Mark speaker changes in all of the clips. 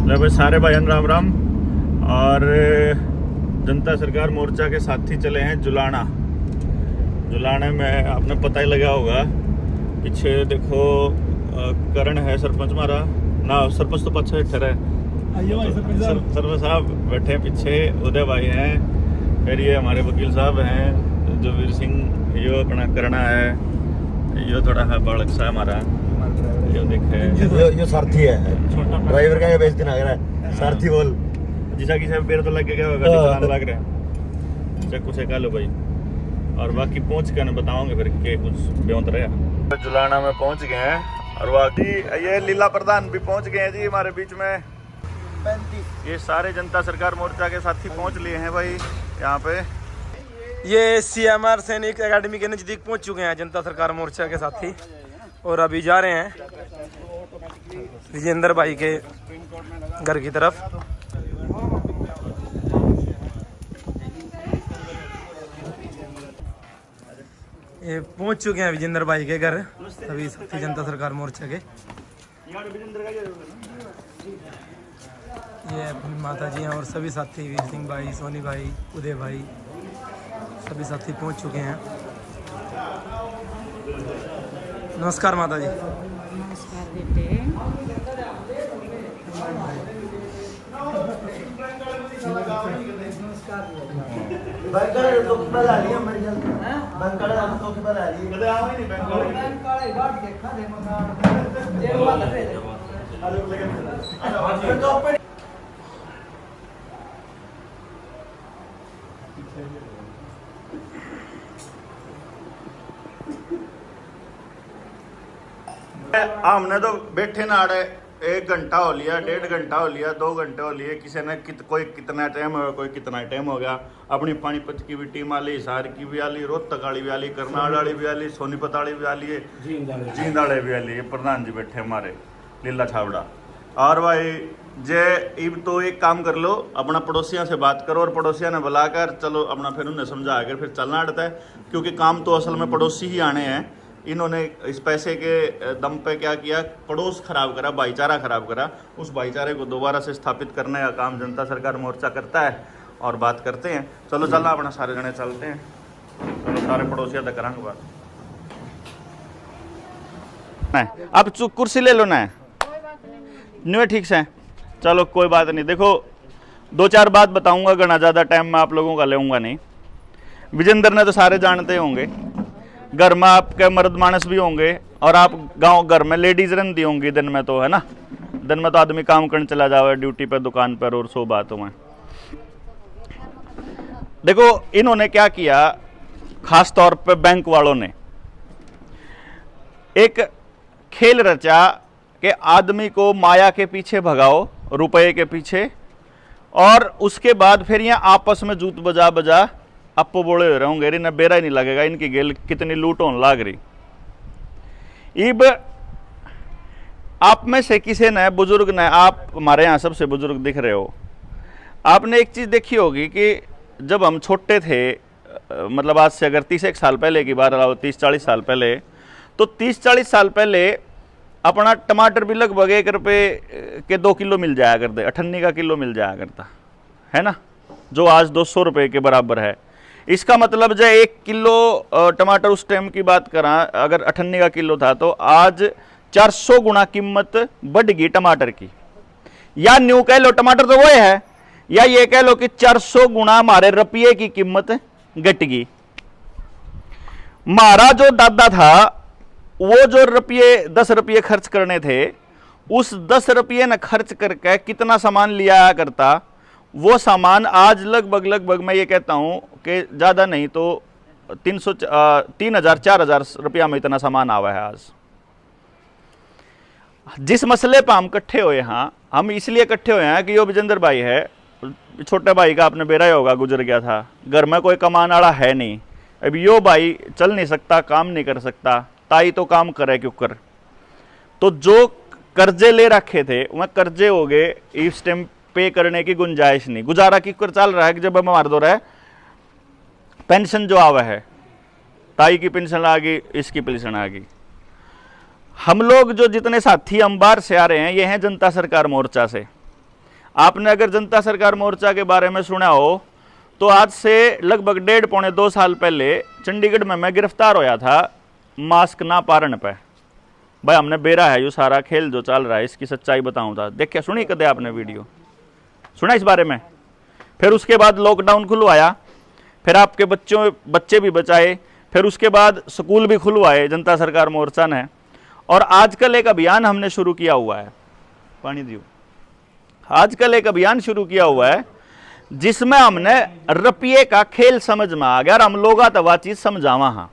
Speaker 1: ले भाई सारे भाईन राम राम। और जनता सरकार मोर्चा के साथी चले हैं जुलाना। जुलाने में आपने पता ही लगा होगा, पीछे देखो करण है सरपंच हमारा ना, सरपंच तो पीछे ठहरा है, सरपंच साहब बैठे हैं पीछे, उदय भाई हैं, फिर ये हमारे वकील साहब हैं जोवीर सिंह, यो अपना करना है, यो थोड़ा है बालक सा हमारा, यो देखे
Speaker 2: यो सारथी है, ड्राइवर का ये बेच दिन आ रहा है, सारथी बोल
Speaker 1: जिसा कि पेड़ तो लग गया होगा, चलाने लग रहा है, अच्छा कुछ एक लो भाई। और बाकी पहुंच कर बताओगे फिर के कुछ ब्योंत रहा। जुलाना में पहुंच गए हैं और बाकी ये लीला प्रधान भी पहुंच गए हैं जी हमारे बीच में। ये सारे जनता सरकार मोर्चा के साथी पहुंच लिए हैं भाई यहाँ पे।
Speaker 3: ये सीएमआर सैनिक एकेडमी के नजदीक पहुंच चुके हैं जनता सरकार मोर्चा के साथी, और अभी जा रहे हैं विजेंद्र भाई के घर की तरफ। ये पहुंच चुके हैं विजेंद्र भाई के घर सभी साथी जनता सरकार मोर्चा के। ये अपनी माता जी हैं और सभी साथी वीर सिंह भाई, सोनी भाई, उदय भाई, सभी साथी पहुंच चुके हैं। नमस्कार माता जी।
Speaker 4: नमस्कार बेटे।
Speaker 2: बैंकर तो कितना ला लिया मेरे जल बैंकर तो कितना ला लिया
Speaker 1: कदे आओ ही नहीं बैंकर
Speaker 4: काले बाट देखा दे मकान जे वाला दे
Speaker 2: फिर तो अपन
Speaker 1: हमने तो बैठे ना आड़े 1 घंटा हो लिया, 1.5 घंटा हो लिया, 2 घंटे हो लिए, किसी ने कोई कितना टाइम हो गया, कोई कितना टाइम हो गया। अपनी पानीपत की भी टीम आली, हिसार की भी आली, रोहतक वाली भी आली, करनाल वाली भी आली, सोनीपत वाली भी आली है, जींदाड़े भी आली। प्रधान जी बैठे हमारे लीला छावड़ा। और भाई जे इब तो एक काम कर लो, अपना पड़ोसियों से बात करो और पड़ोसियों ने बुलाकर चलो अपना फिर उन्हें समझा कर फिर चलना पड़ता है, क्योंकि काम तो असल में पड़ोसी ही आने हैं। इन्होंने इस पैसे के दम पे क्या किया, पड़ोस खराब करा, भाईचारा खराब करा। उस भाईचारे को दोबारा से स्थापित करने का काम जनता सरकार मोर्चा करता है और बात करते हैं। चलो चलना अपना सारे जने चलते हैं, चलो सारे पड़ोसिया तक करांगे बात। अब कुर्सी ले लो ना, न्यू ठीक से, चलो कोई बात नहीं। देखो 2-4 बात बताऊंगा, घना ज़्यादा टाइम मैं आप लोगों का लेऊंगा नहीं। विजेंद्र ने तो सारे जानते होंगे, घर में आपके मर्द मानस भी होंगे और आप गांव घर में लेडीज रहती होंगी दिन में, तो है ना, दिन में तो आदमी काम करने चला जावे ड्यूटी पर, दुकान पर और 100 बातों में। देखो इन्होंने क्या किया, खास तौर पे बैंक वालों ने एक खेल रचा कि आदमी को माया के पीछे भगाओ, रुपए के पीछे, और उसके बाद फिर यहाँ आपस में जूत बजा बजा आपको बोले हो रहे होंगे, इन्हें बेरा ही नहीं लगेगा इनकी गेल कितनी लूट होने लाग रही। इब आप में से किसी ने, बुजुर्ग ने, आप हमारे यहाँ सबसे बुजुर्ग दिख रहे हो, आपने एक चीज़ देखी होगी कि जब हम छोटे थे, मतलब आज से अगर 30 साल पहले की बात रहा हो, 30-40 साल पहले, तो 30-40 साल पहले अपना टमाटर भी लगभग 1 रुपये के 2 किलो मिल जाया करते, 98 का किलो मिल जाया करता है ना, जो आज 200 रुपये के बराबर है। इसका मतलब जो 1 किलो टमाटर उस टाइम की बात करा, अगर 98 का किलो था, तो आज 400 गुना कीमत बढ़ गई टमाटर की। या न्यू कह लो टमाटर तो वो है, या ये कह लो कि 400 गुना हमारे रुपये की कीमत घट गई। हमारा जो दादा था वो जो 10 रुपये खर्च करने थे, उस 10 रुपये न खर्च करके कितना सामान लिया करता, वो सामान आज लगभग मैं ये कहता हूँ कि ज़्यादा नहीं तो 3,000-4,000 रुपया में इतना सामान आवा है आज। जिस मसले पर हम इकट्ठे हुए हैं, हम इसलिए इकट्ठे हुए हैं कि यो विजेंद्र भाई है, छोटे भाई का आपने बेरा ही होगा, गुजर गया था, घर में कोई कमाने वाला है नहीं। अब यो भाई चल नहीं सकता, काम नहीं कर सकता, ताई तो काम करे क्यों कर, तो जो कर्जे ले रखे थे वह कर्जे हो गए, इस टाइम पे करने की गुंजाइश नहीं, गुजारा की कर चल रहा है कि जब हम मार दो रहा है, पेंशन जो आवा है, ताई की पेंशन आ गई, इसकी पेंशन आ गई। हम लोग जो जितने साथी अंबार से आ रहे हैं, ये हैं जनता सरकार मोर्चा से। आपने अगर जनता सरकार मोर्चा के बारे में सुना हो तो आज से लगभग 1.5-2 साल पहले चंडीगढ़ में मैं गिरफ्तार होया था मास्क ना पारण पे। भाई हमने बेरा है, ये सारा खेल जो चल रहा है इसकी सच्चाई बताऊं था। देखिए सुनी कदे आपने वीडियो सुना इस बारे में? फिर उसके बाद लॉकडाउन खुलवाया, फिर आपके बच्चे भी बचाए, फिर उसके बाद स्कूल भी खुलवाए जनता सरकार मोर्चा ने। और आजकल एक अभियान हमने शुरू किया हुआ है, पानी दियो, आजकल एक अभियान शुरू किया हुआ है जिसमें हमने रुपये का खेल समझ में आ गया। और हम लोग तो चीज समझावा, हाँ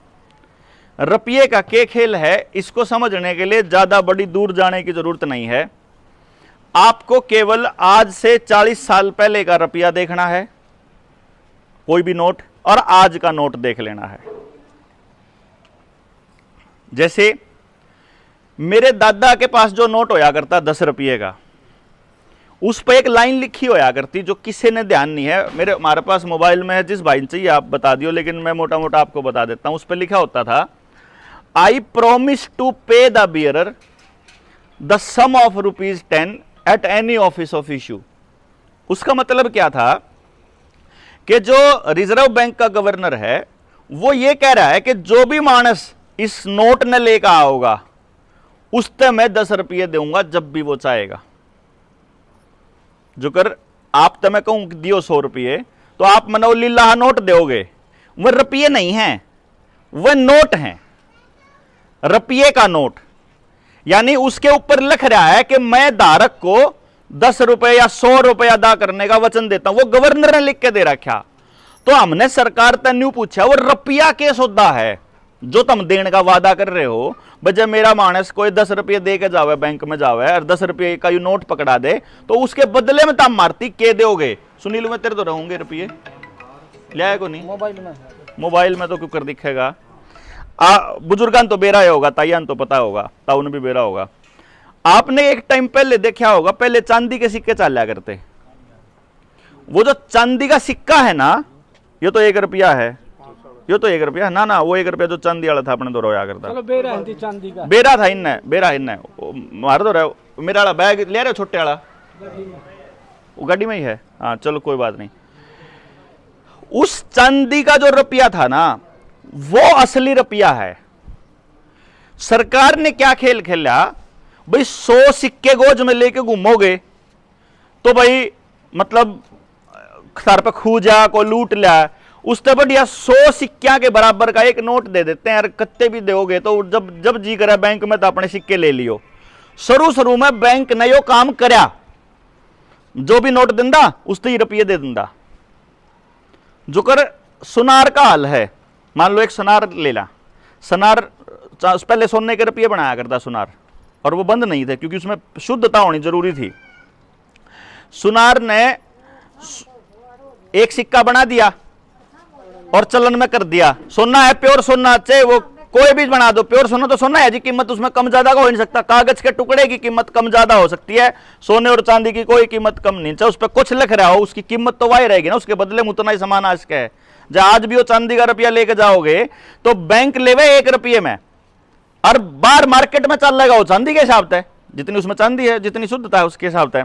Speaker 1: रुपये का क्या खेल है इसको समझने के लिए ज्यादा बड़ी दूर जाने की जरूरत नहीं है। आपको केवल आज से 40 साल पहले का रुपया देखना है, कोई भी नोट, और आज का नोट देख लेना है। जैसे मेरे दादा के पास जो नोट होया करता 10 रुपये का, उस पर एक लाइन लिखी होया करती जो किसी ने ध्यान नहीं है। हमारे पास मोबाइल में है, जिस भाई चाहिए आप बता दियो, लेकिन मैं मोटा मोटा आपको बता देता हूं। उस पर लिखा होता था, I promise to pay the bearer the sum of ₹10 at any office of issue. उसका मतलब क्या था कि जो रिजर्व बैंक का गवर्नर है वो ये कह रहा है कि जो भी मानस इस नोट ने लेकर आओगा उससे मैं 10 रुपये दूंगा जब भी वो चाहेगा। जो कर आप तो मैं कहूं दियो 100 रुपये, तो आप मनो लीला नोट दोगे, वह रुपये नहीं है, वह नोट है, रुपये का नोट। यानी उसके ऊपर लिख रहा है कि मैं धारक को 10 रुपए या 100 रुपए अदा करने का वचन देता हूं। वो गवर्नर ने लिख के दे रखा। तो हमने सरकार तक न्यू पूछा, वो रुपया के सौदा है जो तुम देने का वादा कर रहे हो। बजे मेरा मानस कोई 10 रुपये दे के जावे, बैंक में जावे और 10 रुपये का यू नोट पकड़ा दे, तो उसके बदले में तुम मारती के दोगे? सुनील में तेरे तो रहूंगे रुपये लिया को नहीं, मोबाइल में तो क्यों कर दिखेगा। बुजुर्गान तो बेरा होगा, ताइयान तो पता होगा, ताऊ ने भी बेरा होगा। आपने एक टाइम पहले देखा होगा, पहले चांदी के सिक्के चला करते। वो जो चांदी का सिक्का है ना, ये तो 1 रुपया है, ये तो 1 रुपया ना, वो 1 रुपया जो चांदी वाला था अपने तो रोया करता।
Speaker 4: चलो बेरा है चांदी का,
Speaker 1: बेरा था इनने, बेरा इनने मार दो रहे। मेरा वाला बैग ले रहे छोटे वाला, वो गाड़ी में ही है। हाँ चलो कोई बात नहीं। उस चांदी का जो रुपया था ना, वो असली रुपया है। सरकार ने क्या खेल खेला भाई, 100 सिक्के गोज में लेके घूमोगे तो भाई मतलब सर पे खूजा को लूट लिया, उससे बढ़िया 100 सिक्कियां के बराबर का एक नोट दे देते हैं। यार कत्ते भी दोगे तो जब जी करे बैंक में तो अपने सिक्के ले लियो। शुरू में बैंक ने यो काम करया, जो भी नोट दिंदा उससे ही रुपये दे दिंदा। जो कर सुनार का हाल है, मान लो एक सुनार ले ला, सुनार पहले सोने के रुपये बनाया करता सुनार, और वो बंद नहीं थे क्योंकि उसमें शुद्धता होनी जरूरी थी। सुनार ने एक सिक्का बना दिया और चलन में कर दिया। सोना है, प्योर सोना, चाहे वो कोई भी बना दो, प्योर सोना तो सोना है जी, कीमत उसमें कम ज्यादा का हो नहीं सकता। कागज के टुकड़े की कीमत कम ज्यादा हो सकती है, सोने और चांदी की कोई कीमत कम नहीं। चाहे उस पर कुछ लिख रहा हो, उसकी कीमत तो वही रहेगी ना, उसके बदले में उतना ही सामान आज का है। जब आज भी वो चांदी का रुपया लेके जाओगे तो बैंक लेवे 1 रुपये में, और बाहर मार्केट में चल रहेगा वो चांदी के हिसाब से, जितनी उसमें चांदी है, जितनी शुद्धता है उसके हिसाब से।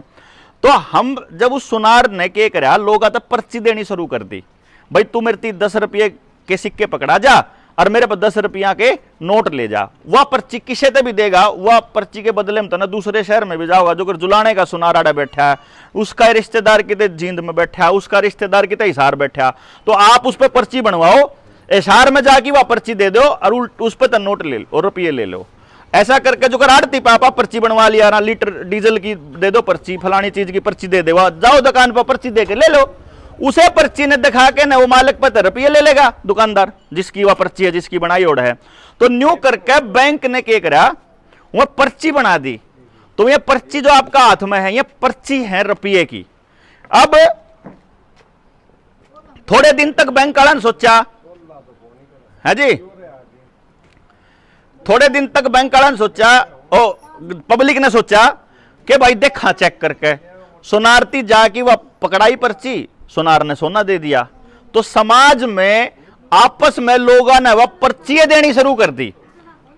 Speaker 1: तो हम जब उस सुनार ने क्या करा, लोग आता पर्ची देनी शुरू कर दी। भाई तू मेरे 10 रुपये के सिक्के पकड़ा जा और मेरे पर 10 रुपया के नोट ले जा। वह पर्ची किसे ते भी देगा, वह पर्ची के बदले में तो ना दूसरे शहर में भी जाओगा। जो कर जुलाने का सुनार आड़ा बैठा है, उसका रिश्तेदार कितने जींद में बैठा है, उसका रिश्तेदार कितने हिसार बैठा, तो आप उस पर पर्ची बनवाओ, हिसार में जाके वह पर्ची दे दो और उस पर तो नोट ले लो और रुपये ले लो। ऐसा करके जो कर आड़ती पापा पर्ची बनवा लिया ना, लीटर डीजल की दे दो पर्ची, फलानी चीज की पर्ची दे दे, जाओ दुकान पर पर्ची दे के ले लो। उसे पर्ची ने दिखा के ना वो मालिक पर रुपये ले लेगा दुकानदार, जिसकी वह पर्ची है, जिसकी बनाई ओढ़ है। तो न्यू करके बैंक ने क्या करा, वह पर्ची बना दी। तो ये पर्ची जो आपका हाथ में है, ये पर्ची है रुपये की। अब थोड़े दिन तक बैंक वाला ने सोचा है जी, थोड़े दिन तक बैंक वाला ने सोचा, ओ पब्लिक ने सोचा कि भाई देखा चेक करके, सोनारती जाके वह पकड़ाई पर्ची, सोनार ने सोना दे दिया। तो समाज में आपस में लोगों ने वह पर्चियां देनी शुरू कर दी।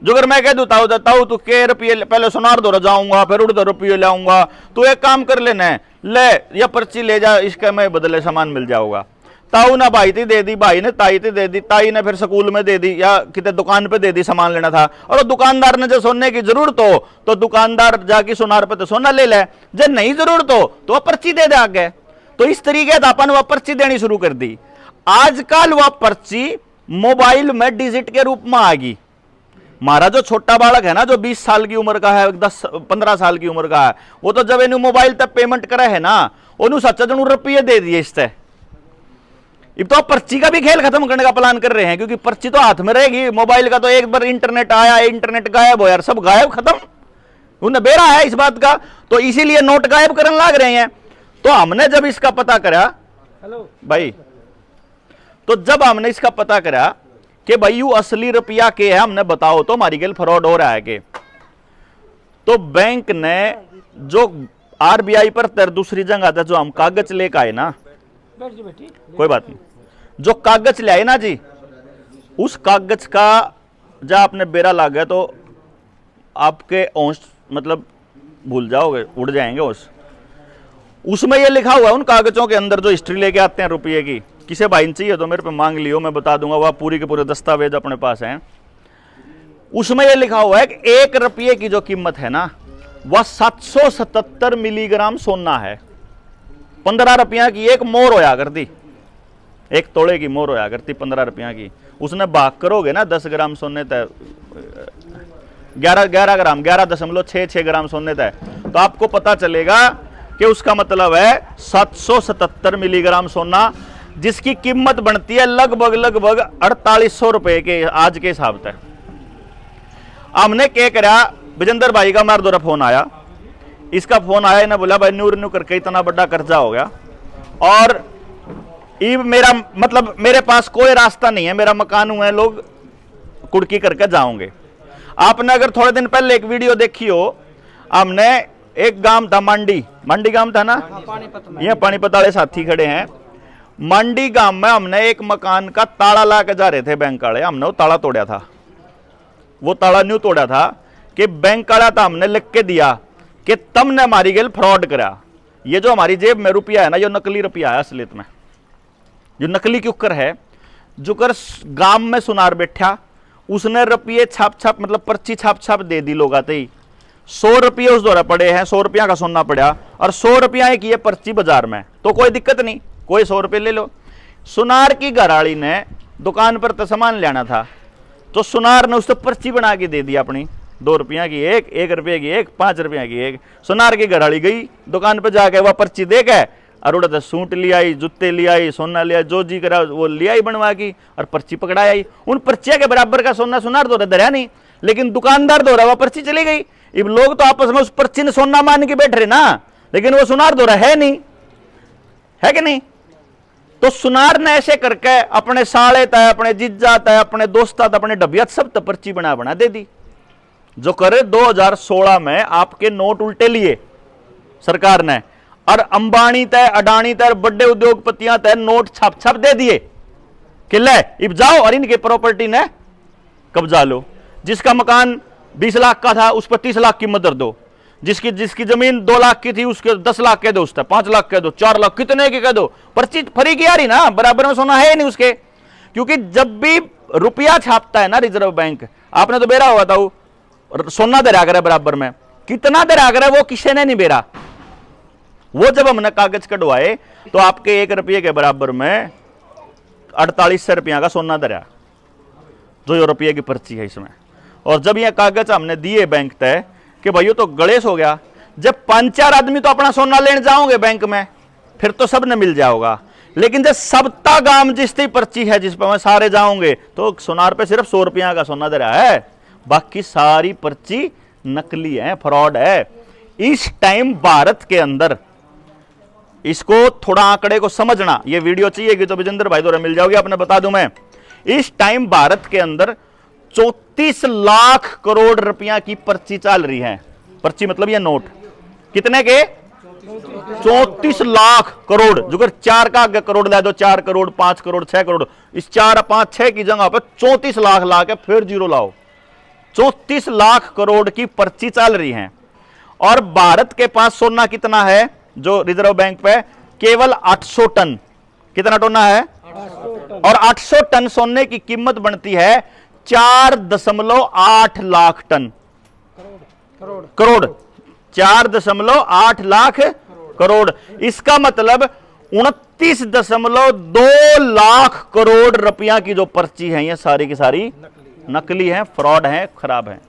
Speaker 1: जो अगर मैं कह दूं ताऊ तू के रुपये पहले सुनार दो जाऊंगा फिर उड़ 2 लाऊंगा, तू एक काम कर लेना है, ले या पर्ची ले जा, इसका मैं बदले सामान मिल जाऊंगा। ताऊ ना भाई थी दे दी, भाई ने ताई थी दे दी, ताई ने फिर स्कूल में दे दी या कितने दुकान पे दे दी, सामान लेना था। और दुकानदार ने जो सोने की जरूरत हो तो दुकानदार जाके सुनार पे तो सोना ले ले, जब नहीं जरूरत हो तो वह पर्ची दे दे आगे। तो इस तरीके से अपन वह पर्ची देनी शुरू कर दी। आजकल वह पर्ची मोबाइल में डिजिट के रूप में आ गई। हमारा जो छोटा बालक है ना, जो 20 साल की उम्र का है, 10-15 साल की उम्र का है, वो तो जब इन्हें मोबाइल तक पेमेंट करे है ना, उन्होंने 7 रुपये दे दिए इससे। अब तो पर्ची का भी खेल खत्म करने का प्लान कर रहे हैं, क्योंकि पर्ची तो हाथ में रहेगी। मोबाइल का तो एक बार इंटरनेट आया, इंटरनेट गायब हो यार, सब गायब खत्म, उन्हें बेरा है इस बात का। तो इसीलिए नोट गायब करने लग रहे हैं। तो हमने जब इसका पता करा, हेलो भाई, तो जब हमने इसका पता करा कि भाई यू असली रुपया के है, हमने बताओ तो हमारी गल फ्रॉड हो रहा है के, तो बैंक ने जो आरबीआई पर दूसरी जगह था, जो हम कागज लेकर आए ना, कोई बात नहीं, जो कागज ले आए ना जी, उस कागज का जब आपने बेरा ला गया तो आपके औंस मतलब भूल जाओगे, उड़ जाएंगे औंस। उसमें ये लिखा हुआ है उन कागजों के अंदर, जो हिस्ट्री लेके आते हैं रुपये की, किसे भाई चाहिए तो मेरे पे मांग लियो, मैं बता दूंगा, वह पूरी के पूरे दस्तावेज अपने पास हैं। उसमें यह लिखा हुआ है कि 1 रुपये की जो कीमत है ना, वह 777 मिलीग्राम सोना है। 15 रुपया की एक मोर होया करती, 1 तोले की मोर होया करती 15 रुपया की। उसने भाग करोगे ना 10 ग्राम सोने तय 11 ग्राम 11.66 ग्राम सोने तय, तो आपको पता चलेगा कि उसका मतलब है 777 मिलीग्राम सोना, जिसकी कीमत बनती है लगभग 4800 रुपए के आज के हिसाब तक। हमने क्या करा, विजेंद्र भाई का हमारे द्वारा फोन आया, इसका फोन आया, इन्हें बोला भाई न्यू करके इतना बड़ा कर्जा हो गया और इब मेरा मतलब मेरे पास कोई रास्ता नहीं है, मेरा मकान हुआ है, लोग कुड़की करके जाओगे। आपने अगर थोड़े दिन पहले एक वीडियो देखी हो, हमने एक गांव था मंडी गांव था ना, ये पानीपत वाले साथी खड़े हैं, मंडी गांव में हमने एक मकान का ताला ला के जा रहे थे बैंक वाले, हमने वो ताला तोड़ा था। वो ताला न्यू तोड़ा था कि बैंक वाला था, हमने लिख के दिया कि तुमने हमारी गेल फ्रॉड करा, ये जो हमारी जेब में रुपया है ना, ये नकली रुपया है असलियत में, जो नकली क्योंकर है, जो कर गांव में सुनार बैठा, उसने रुपये छाप मतलब पर्ची छाप दे दी लोग आते ही। 100 रुपये उस दौरा पड़े हैं, 100 रुपया का सोना पड़ा और 100 रुपया की ये पर्ची बाजार में, तो कोई दिक्कत नहीं, कोई 100 रुपये ले लो। सुनार की घराड़ी ने दुकान पर तो सामान लेना था, तो सुनार ने उससे पर्ची बना के दे दी अपनी, 2 रुपया की एक, 1 रुपये की एक, 5 रुपया की एक। सुनार की घराड़ी गई दुकान पर जाके वह पर्ची दे के और उड़ा सूट ले आई, जूते ले आई, सोना ले आई, जो जी करा वो ले आई बनवा की और पर्ची पकड़ा आई। उन पर्चिया के बराबर का सोना सुनार दो धरा नहीं, लेकिन दुकानदार दो रहा, वह पर्ची चली गई। अब लोग तो आपस में उस पर्ची ने सोना मान के बैठ रहे ना, लेकिन वो सुनार दो रहा है नहीं, है कि नहीं। तो सुनार ने ऐसे करके अपने साले तय, अपने जिज्जा तय, अपने दोस्ता तय, अपने डबियत सब तक पर्ची बना दे दी। जो करे 2016 में आपके नोट उल्टे लिए सरकार ने, और अंबानी तय, अडानी तय, बड़े उद्योगपतियां तय नोट छाप दे दिए कि ले अब जाओ और इनके प्रॉपर्टी ने कब्जा लो। जिसका मकान 20 लाख का था उस पर 30 लाख की मदद दो, जिसकी जमीन 2 लाख की थी उसके 10 लाख कह दो, उसका 5 लाख कह दो, 4 लाख कितने की कह दो, पर्ची फरी की आ रही ना, बराबर में सोना है नहीं उसके। क्योंकि जब भी रुपया छापता है ना रिजर्व बैंक, आपने तो बेरा हुआ था, वो सोना दरा करे बराबर में, कितना दरा करे वो किसी ने नहीं बेरा। वो जब हमने कागज कटवाए तो आपके 1 रुपये के बराबर में 4800 रुपया का सोना दरा, जो रुपये की पर्ची है इसमें। और जब ये कागज हमने दिए बैंक तय कि भाई तो गणेश हो गया, जब 5-4 आदमी तो अपना सोना लेने जाओगे बैंक में, फिर तो सब ने मिल जाओगा, लेकिन जब सबता गांव जिसकी पर्ची है जिस पर मैं सारे जाओगे, तो सोनार पे सिर्फ 100 रुपया का सोना दरा है, बाकी सारी पर्ची नकली है, फ्रॉड है। इस टाइम भारत के अंदर, इसको थोड़ा आंकड़े को समझना, ये वीडियो चाहिए तो विजेंद्र भाई द्वारा मिल जाओगे, आपने बता दूं मैं, इस टाइम भारत के अंदर 34 लाख करोड़ रुपया की पर्ची चल रही है। पर्ची मतलब ये नोट कितने के, 34 लाख करोड़, जो अगर 4 का करोड़ ला दो, 4 करोड़ 5 करोड़ 6 करोड़, इस 4 5 6 की जगह पर 34 लाख ला के फिर जीरो लाओ, 34 लाख करोड़ की पर्ची चल रही है। और भारत के पास सोना कितना है जो रिजर्व बैंक पे? केवल 800 टन। कितना टोना है? 800 और 800 टन सोने की कीमत बनती है 4.8 लाख टन। करोड़ 4.8 लाख करोड़। इसका मतलब 29.2 लाख करोड़ रुपया की जो पर्ची है ये सारी की सारी नकली है, फ्रॉड है, खराब है।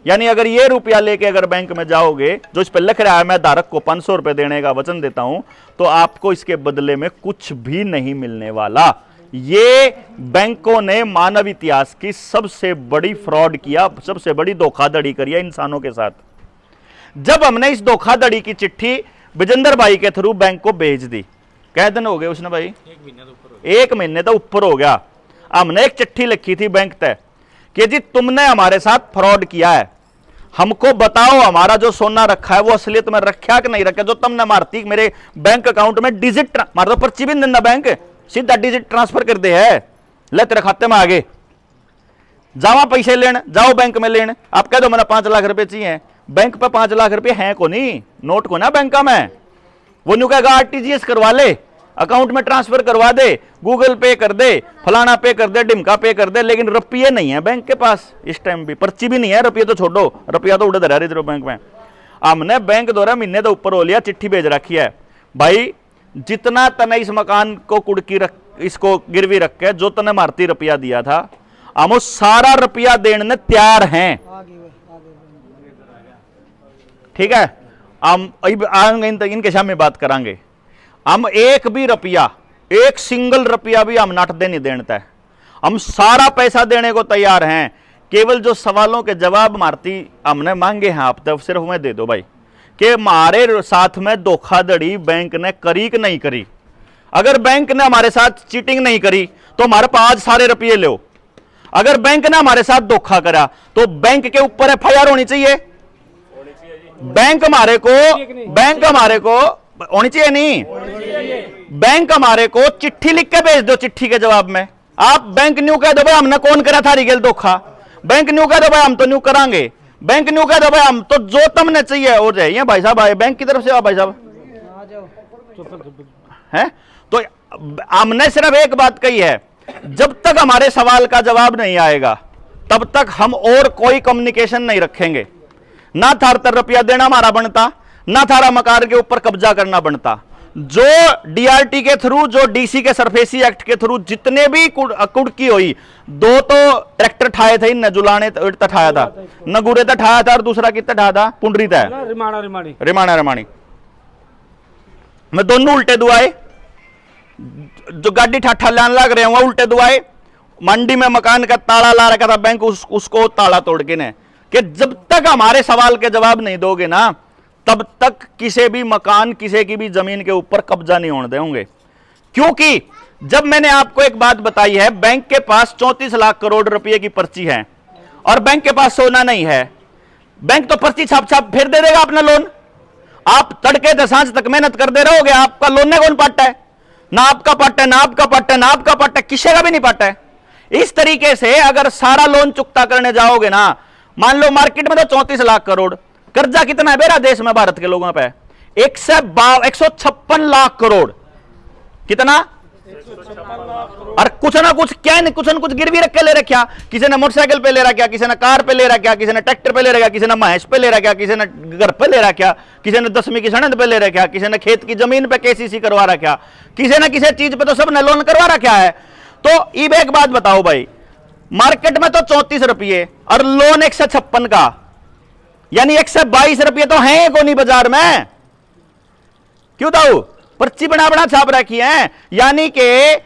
Speaker 1: यानी अगर ये रुपया लेके अगर बैंक में जाओगे, जो इस पे लिख रहा है मैं धारक को 500 रुपए देने का वचन देता हूं, तो आपको इसके बदले में कुछ भी नहीं मिलने वाला। ये बैंकों ने मानव इतिहास की सबसे बड़ी फ्रॉड किया, सबसे बड़ी धोखाधड़ी करी है इंसानों के साथ। जब हमने इस धोखाधड़ी की चिट्ठी विजेंद्र भाई के थ्रू बैंक को भेज दी, कै दिन हो गए उसने भाई? 1 महीने तो ऊपर हो गया। हमने एक चिट्ठी लिखी थी बैंक तय कि जी तुमने हमारे साथ फ्रॉड किया है, हमको बताओ हमारा जो सोना रखा है वो असलियत में रखा कि नहीं रखा। जो तुमने मारती मेरे बैंक अकाउंट में डिजिट मार दो, पर्ची भी नहीं देना बैंक, सीधा डिजिट ट्रांसफर कर दे है, ले तेरे खाते में आगे जावा पैसे लेने, जाओ बैंक में लेने। आप कह दो मैंने 5 लाख रुपए चाहिए, बैंक पे 5 लाख रुपए हैं को नहीं, नोट को ना बैंक में, वो न्यू कहेगा आरटीजीएस करवा ले, अकाउंट में ट्रांसफर करवा दे, गूगल पे कर दे, फलाना पे कर दे, डिमका पे कर दे, लेकिन रुपये नहीं है बैंक के पास। इस टाइम भी पर्ची भी नहीं है, रुपये तो छोड़ो, रुपया तो उड़े धरा रिजर्व बैंक में। हमने बैंक द्वारा महीने तो ऊपर हो लिया, चिट्ठी भेज रखी है भाई जितना तने इस मकान को कुड़की रख, इसको गिरवी रख के जो तने मारती रुपया दिया था, हम वो सारा रुपया देने तैयार हैं। ठीक है, हम इनके सामने बात करांगे। हम एक भी रुपया, एक सिंगल रुपया भी हम नाट दे नहीं देता है, हम सारा पैसा देने को तैयार हैं। केवल जो सवालों के जवाब मारती हमने मांगे हैं आप तब सिर्फ हमें दे दो भाई कि हमारे साथ में धोखाधड़ी बैंक ने करी कि नहीं करी। अगर बैंक ने हमारे साथ चीटिंग नहीं करी तो हमारे पास सारे रुपये लो। अगर बैंक ने हमारे साथ धोखा करा तो बैंक के ऊपर एफआईआर होनी चाहिए। बैंक हमारे को होनी चाहिए नहीं, बैंक हमारे को चिट्ठी लिख के भेज दो, चिट्ठी के जवाब में आप बैंक न्यू कह दो भाई हमने कौन करा था रिगेल धोखा, बैंक न्यू कह दो भाई हम तो न्यू करांगे, बैंक न्यू कह दो भाई हम तो जो तुमने चाहिए हो जाए। भाई साहब आए बैंक की तरफ से, भाई साहब है तो हमने सिर्फ एक बात कही है, जब तक हमारे सवाल का जवाब नहीं आएगा तब तक हम और कोई कम्युनिकेशन नहीं रखेंगे। ना थार रुपया देना हमारा बनता, ना थारा मकान के ऊपर कब्जा करना बनता। जो डीआरटी के थ्रू, जो डीसी के सरफेसी एक्ट के थ्रू जितने भी कुड़की हुई, 2 तो ट्रैक्टर ठाए थे, न जुलाने ठाया था, न गुड़े ठाया था, और दूसरा कितना ठाया था, पुंडरी था, रिमाणी मैं दोनों उल्टे दुआए, जो गाड़ी ठाठा लाने लग रहे हैं वह उल्टे दुआए। मंडी में मकान का ताला ला रखा था बैंक, उसको ताला तोड़ के ने कि जब तक हमारे सवाल के जवाब नहीं दोगे ना तब तक किसी भी मकान, किसी की भी जमीन के ऊपर कब्जा नहीं होने देंगे। क्योंकि जब मैंने आपको एक बात बताई है, बैंक के पास 34 लाख करोड़ रुपए की पर्ची है और बैंक के पास सोना नहीं है, बैंक तो पर्ची छाप छाप फिर दे देगा अपना लोन। आप तड़के से सांझ तक मेहनत कर दे रहोगे, आपका लोन ने कौन पाटा है? ना आपका पाटा है, ना आपका पाटा है, ना आपका पाटा है, किसी का भी नहीं पाटा है। इस तरीके से अगर सारा लोन चुकता करने जाओगे ना, मान लो मार्केट में तो 34 लाख करोड़, कर्जा कितना है मेरा देश में भारत के लोगों पे? 156 लाख करोड़। कितना? और कुछ ना कुछ क्या नहीं, कुछ ना कुछ गिरवी रख के ले रखा। किसी ने मोटरसाइकिल पे ले रखा, किसी ने कार पे ले रखा, किसी ने ट्रैक्टर पे ले रखा, किसी ने महेश पे ले रखा, किसी ने घर पे ले रखा, किसी ने 10वीं की सनद पे ले रखा, किसी ने खेत की जमीन पे केसीसी करवा रखा, किसी ने किसी चीज पे तो सबने लोन करवा रखा है। तो अब एक बात बताओ भाई, मार्केट में तो 34 रुपये और लोन 156 का, यानी 122 रुपये तो हैं को नहीं बाजार में। क्यों ताऊ? पर्ची बना बना छाप रखी है। यानी कि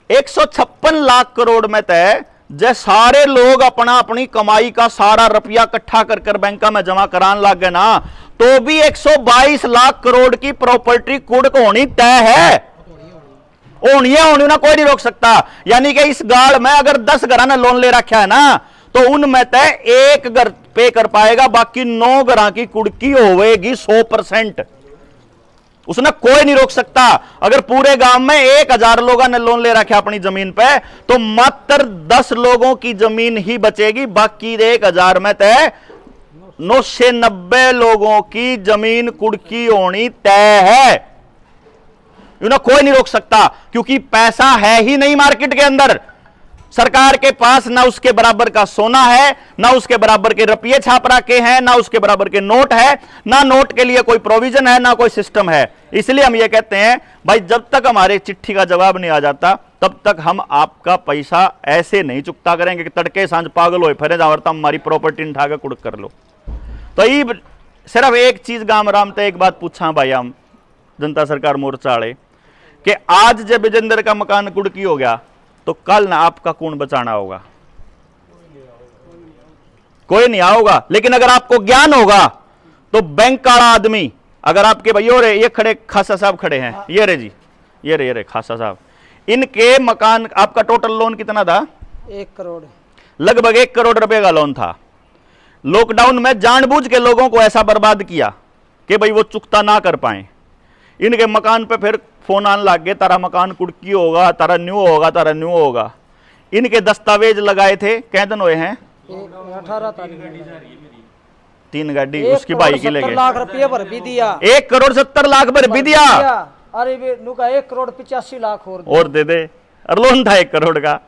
Speaker 1: 156 लाख करोड़ में तय जे सारे लोग अपना अपनी कमाई का सारा रुपया इकट्ठा कर कर बैंक में जमा कराने लग गए ना, तो भी 122 लाख करोड़ की प्रॉपर्टी कुड़क होनी तय है। होनी ना, कोई नहीं रोक सकता। यानी कि इस गाड़ में अगर 10 घर ने लोन ले रखा है ना, तो उनमें तय 1 घर पे कर पाएगा, बाकी 9 घरों की कुड़की होगी 100%। उसने कोई नहीं रोक सकता। अगर पूरे गांव में 1000 लोगों ने लोन ले रखा अपनी जमीन पे, तो मात्र 10 लोगों की जमीन ही बचेगी, बाकी 1000 में तय 990 लोगों की जमीन कुड़की होनी तय है। इन्हें कोई नहीं रोक सकता, क्योंकि पैसा है ही नहीं मार्केट के अंदर। सरकार के पास ना उसके बराबर का सोना है, ना उसके बराबर के रुपये छाप रखे हैं, ना उसके बराबर के नोट है, ना नोट के लिए कोई प्रोविजन है, ना कोई सिस्टम है। इसलिए हम ये कहते हैं भाई, जब तक हमारे चिट्ठी का जवाब नहीं आ जाता तब तक हम आपका पैसा ऐसे नहीं चुकता करेंगे कि तड़के सांझ पागल हो फिर जावरता हमारी प्रॉपर्टी उठा के कुड़क कर लो। तो ये सिर्फ एक चीज गांव राम तो एक बात पूछा भाई हम जनता सरकार मोर्चा वाले, कि आज जब विजेंद्र का मकान कुड़की हो गया तो कल ना आपका कौन बचाना होगा? कोई नहीं आओगा। लेकिन अगर आपको ज्ञान होगा तो बैंक वाला आदमी, अगर आपके भाई और ये खड़े खासा साहब खड़े हैं, ये रे जी, ये रे खासा साहब, इनके मकान, आपका टोटल लोन कितना था?
Speaker 4: 1 करोड़,
Speaker 1: लगभग 1 करोड़ रुपए का लोन था। लॉकडाउन में जानबूझ के लोगों को ऐसा बर्बाद किया कि भाई वो चुकता ना कर पाए। इनके मकान पे फिर फोन आने लग गए, तारा मकान कुड़की होगा, तारा न्यू होगा, तारा न्यू होगा। इनके दस्तावेज लगाए थे, कै दिन हुए हैं?
Speaker 4: 18 तारीख
Speaker 1: 3 गाड़ी उसकी भाई की लेके
Speaker 4: 1 लाख रुपये भर भी दिया,
Speaker 1: 1 करोड़ 70 लाख भर भी दिया।
Speaker 4: अरे वे नुका 1 करोड़ 85 लाख
Speaker 1: और दे दे, और लोन था 1 करोड़ का।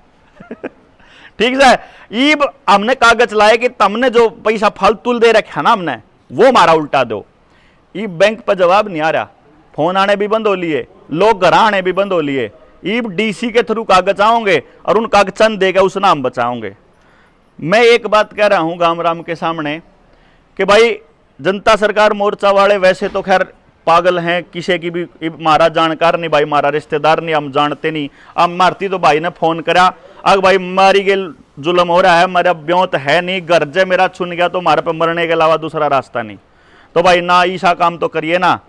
Speaker 1: ठीक है। ईब हमने कागज लाए कि तुमने जो पैसा फालतू दे रखा ना हमने, वो मारा उल्टा दो। ईब बैंक पर जवाब नहीं आ रहा, फोन आने भी बंद हो लिए, लोग घर आने भी बंद हो लिए। ईब डीसी के थ्रू कागज आओगे और उन कागजन देगा उस नाम बचाओगे। मैं एक बात कह रहा हूं गांव राम के सामने कि भाई जनता सरकार मोर्चा वाले वैसे तो खैर पागल हैं, किसी की भी मारा जानकार नहीं भाई, मारा रिश्तेदार नहीं, हम जानते नहीं। अब मारती तो भाई ने फोन करा, अग भाई मारी के जुल्म हो रहा है, मेरा ब्योत है नहीं, गर्जे मेरा छुन गया तो मारे पे मरने के अलावा दूसरा रास्ता नहीं। तो भाई ना ईसा काम तो करिए ना,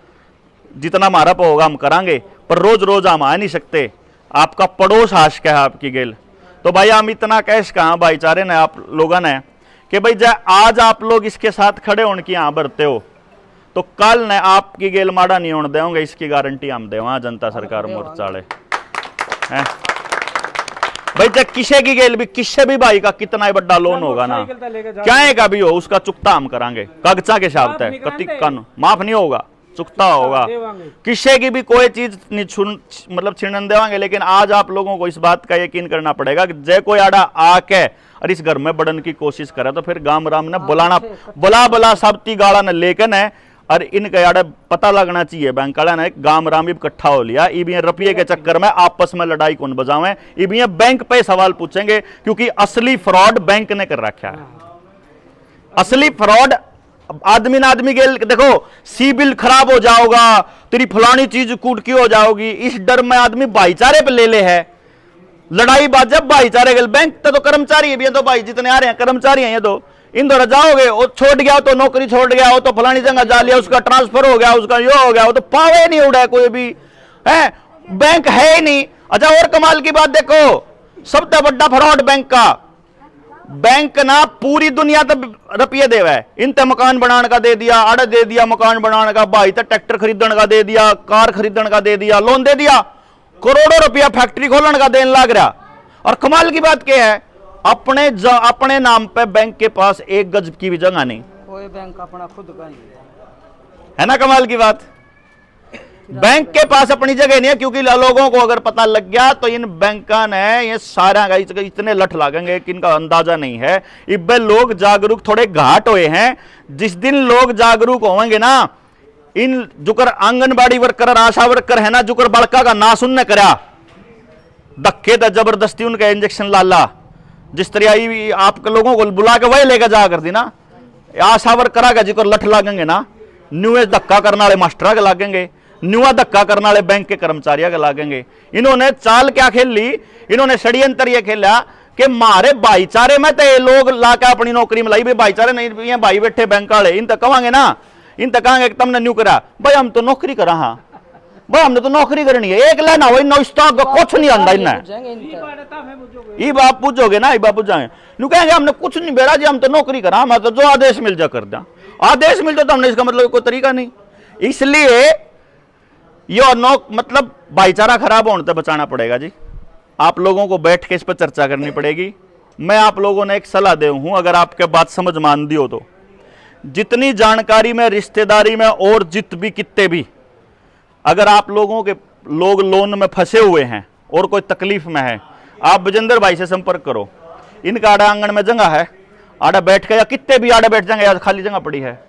Speaker 1: जितना हमारा पे होगा हम करांगे, पर रोज रोज हम आ नहीं सकते। आपका पड़ोस आश है आपकी गेल, तो भाई हम इतना कैश कहाँ भाईचारे ने आप लोगों ने कि भाई जब आज आप लोग इसके साथ खड़े होने की यहाँ भरते हो तो कल ने आपकी गेल माड़ा नहीं होने देंगे, इसकी गारंटी हम दे वहां जनता सरकार मोर्चा वाले हैं। भाई जब किसे की गेल भी, किसे भी भाई का कितना ही बड़ा लोन होगा ना, क्या का भी हो, उसका चुकता हम करांगे कागजा के साथ है, कतिक कानून माफ नहीं होगा, चुकता होगा। किसी की भी कोई चीज नहीं मतलब छीनन देवांगे। लेकिन आज आप लोगों को इस बात का यकीन करना पड़ेगा कि जय कोई आड़ा आके और इस घर में बढ़ने की कोशिश करे तो फिर गांव राम ने बुला सबती गाड़ा ने लेकर है, और इनके आड़े पता लगना चाहिए बैंक वाला ने गांव राम इकट्ठा हो लिया। इबिया रुपये के चक्कर में आपस में लड़ाई कौन बजावे, इबिया बैंक पे सवाल पूछेंगे, क्योंकि असली फ्रॉड बैंक ने कर रखा है। असली फ्रॉड आदमी ना आदमी के देखो, सिबिल खराब हो जाओगा, तेरी फलानी चीज कूटकी हो जाओगी, इस डर में आदमी भाईचारे पे ले है लड़ाई बात। जब भाईचारे के बैंक तो कर्मचारी है भी, तो भाई जितने आ रहे हैं कर्मचारी हैं, ये तो इन दौरा जाओगे, वो छोड़ गया तो नौकरी छोड़ गया, वो तो फलानी जगह जा लिया, उसका ट्रांसफर हो गया, उसका यो हो गया, वो तो पावे नहीं उड़ा कोई भी है, बैंक है ही नहीं। अच्छा और कमाल की बात देखो, सबसे बड़ा फ्रॉड बैंक का, बैंक ना पूरी दुनिया तक रुपये देवा है। इन ते मकान बनाने का दे दिया, आड़े दे दिया मकान बनाने का, भाई तक ट्रैक्टर खरीदने का दे दिया, कार खरीदने का दे दिया, लोन दे दिया, करोड़ों रुपया फैक्ट्री खोलने का देने लग रहा। और कमाल की बात क्या है, अपने नाम पे बैंक के पास 1 गज की भी जगह नहीं,
Speaker 4: कोई बैंक अपना खुद का
Speaker 1: है ना। कमाल की बात, बैंक के पास अपनी जगह नहीं है, क्योंकि लोगों को अगर पता लग गया तो इन बैंका ने ये सारा इतने लठ लागेंगे कि इनका अंदाजा नहीं है। इब्बे लोग जागरूक थोड़े घाट हुए हैं। जिस दिन लोग जागरूक होंगे ना, इन जुकर आंगनबाड़ी वर्कर और आशा वर्कर है ना, जुकर बड़का का ना सुनने करा धक्के तो जबरदस्ती उनका इंजेक्शन लाला, जिस तरह आप लोगों को बुला के वही लेकर जा कर दी ना, आशा वर्कर का जिक्र लठ लागेंगे ना, न्यूए धक्का करने वाले मास्टर के लागेंगे, न्यूआ धक्का करने वाले बैंक के कर्मचारियों के लागेंगे। इन्होंने चाल क्या खेल ली, इन्होंने षड्यंत्र ये खेला कि मारे भाईचारे में तो ये लोग लाके अपनी नौकरी में लाई, भाईचारे नहीं भाई बैठे बैंक वाले, इन तक कहेंगे ना, इन तक कहेंगे तुमने न्यू करा, भाई हम तो नौकरी करा, हाँ भाई हमने तो नौकरी करनी है, एक लाइन हो नौस्ता कुछ नहीं आंदा इन्हें। ये बाप पूछोगे ना, ये बाप पूछाएंगे, न्यू कहेंगे हमने कुछ नहीं बेरा जी, हम तो नौकरी करा, मैं तो जो आदेश मिल जा कर दिया, आदेश मिल जाए तो हमने, इसका मतलब कोई तरीका नहीं। इसलिए यो नो मतलब भाईचारा खराब होने से बचाना पड़ेगा जी। आप लोगों को बैठ के इस पर चर्चा करनी पड़ेगी। मैं आप लोगों ने एक सलाह दे हूं, अगर आपके बात समझ मान दी हो तो जितनी जानकारी में, रिश्तेदारी में और जित भी कितने भी, अगर आप लोगों के लोग लोन में फंसे हुए हैं और कोई तकलीफ में है, आप विजेंद्र भाई से संपर्क करो। इनका आड़ा आंगन में जगह है, आड़ा बैठ के, या कितने भी आड़े बैठ जाएंगे, या खाली जगह पड़ी है,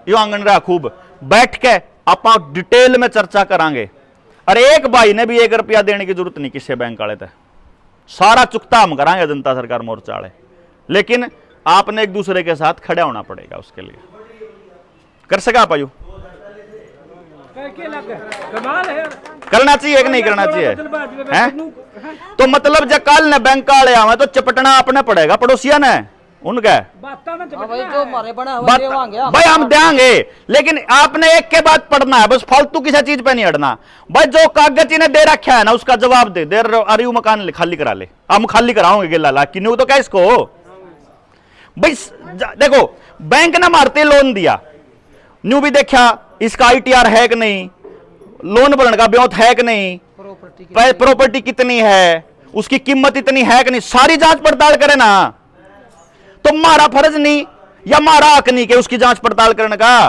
Speaker 1: यो आंगन रहा खूब बैठ के आप डिटेल में चर्चा करांगे। और एक भाई ने भी 1 रुपया देने की जरूरत नहीं किसी बैंक वाले तक, सारा चुकता हम करांगे जनता सरकार मोर्चा वाले। लेकिन आपने एक दूसरे के साथ खड़ा होना पड़ेगा, उसके लिए कर सका आप आयु करना चाहिए कि नहीं करना चाहिए हैं? तो मतलब जब कल ने बैंक वाले आवे तो चपटना अपने पड़ेगा पड़ोसिया ने उनका
Speaker 4: भाई जो हमारे बना हुआ देवांगे
Speaker 1: भाई हम देंगे, लेकिन आपने एक के बाद पढ़ना है, बस फालतू किसी चीज पे नहीं अड़ना। भाई जो कागज इन्हें दे रखा है ना उसका जवाब दे। देर अरे मकान खाली करा ले, हम खाली कराओगे गिल्ला ला कि तो क्या इसको भाई देखो बैंक ने मारते लोन दिया, न्यू भी देखा इसका ITR है कि नहीं, लोन भरने का ब्योत है कि नहीं, प्रॉपर्टी कितनी है, उसकी कीमत इतनी है कि नहीं, सारी जांच पड़ताल करे ना। तो मारा फर्ज नहीं या मारा हक नहीं कि उसकी जांच पड़ताल करने का,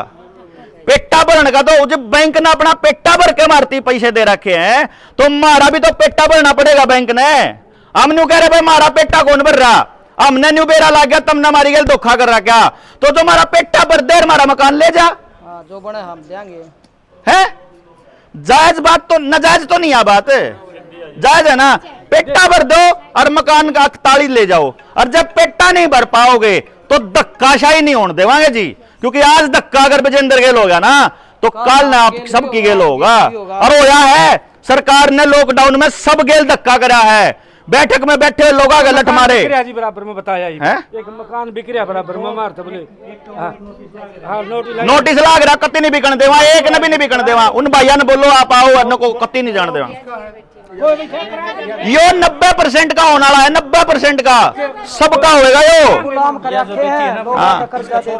Speaker 1: पेट्टा भरने का। तो जब बैंक ने अपना पेट्टा भर के मारती पैसे दे रखे हैं तो मारा भी तो पेट्टा भरना पड़ेगा बैंक ने। हम न्यू कह रहे भाई मारा पेट्टा कौन भर रहा, हमने न्यू बेरा ला गया, तुमने हमारी गल धोखा कर रहा क्या? तो जो हमारा पेट्टा भर दे हमारा मकान ले जा,
Speaker 4: जो बने हम देंगे
Speaker 1: है जायज बात तो, नाजायज तो नहीं है बात, जायज है ना। पेट्टा भर दो और मकान का ताली ले जाओ, और जब पेट्टा नहीं भर पाओगे तो धक्काशाही नहीं होने देवांगे जी, क्योंकि आज धक्का अगर विजेंद्र गेल हो गया ना तो कल ना आप सबकी गेल होगा। और होया है, सरकार ने लॉकडाउन में सब गेल धक्का करा है, बैठक में बैठे लोग आगे लठ मारे
Speaker 3: जी बराबर में बताया
Speaker 1: है?
Speaker 3: एक मकान बिक रहा बराबर में मारते बोले
Speaker 1: नोटिस लाग रहा, कत्ती नहीं बिकन देवा, एक ने भी नहीं बिकन देवा। उन भाइया ने बोलो आप आओ, अन्य को कत्ती नहीं जान देवा। यो 90% का होने वाला है, 90% का सबका होएगा यो।
Speaker 4: गुलाम कर रखे हैं लोग
Speaker 1: हाँ।
Speaker 4: कर्जा दे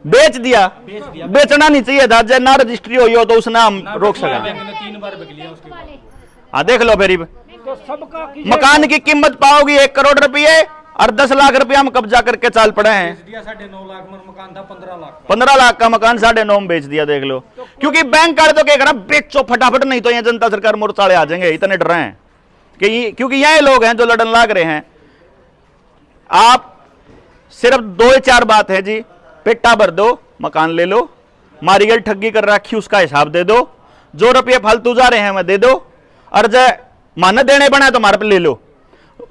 Speaker 1: बेच दिया, बेचना नहीं चाहिए था, जब ना रजिस्ट्री हुई हो तो उसने हम रोक सका। हाँ देख लो फिर मकान की कीमत पाओगी 1 करोड़ रुपये और 10 लाख रुपया हम कब्जा करके चाल पड़े हैं। 15 लाख का मकान 9.5 में बेच दिया, देख लो। क्योंकि बैंक वाले तो क्या करा, बेचो फटाफट, नहीं तो ये जनता सरकार मोर्चा वाले आ जाएंगे, इतने डर रहे हैं कि क्योंकि यही लोग हैं जो लड़न लाग रहे हैं। आप सिर्फ 2-4 बात है जी, पेट्टा भर दो, मकान ले लो, मारी गई ठगी कर रखी उसका हिसाब दे दो, जो रुपये फालतू जा रहे हैं मैं दे दो, और जय मान देने बना तो हमारे पे ले लो,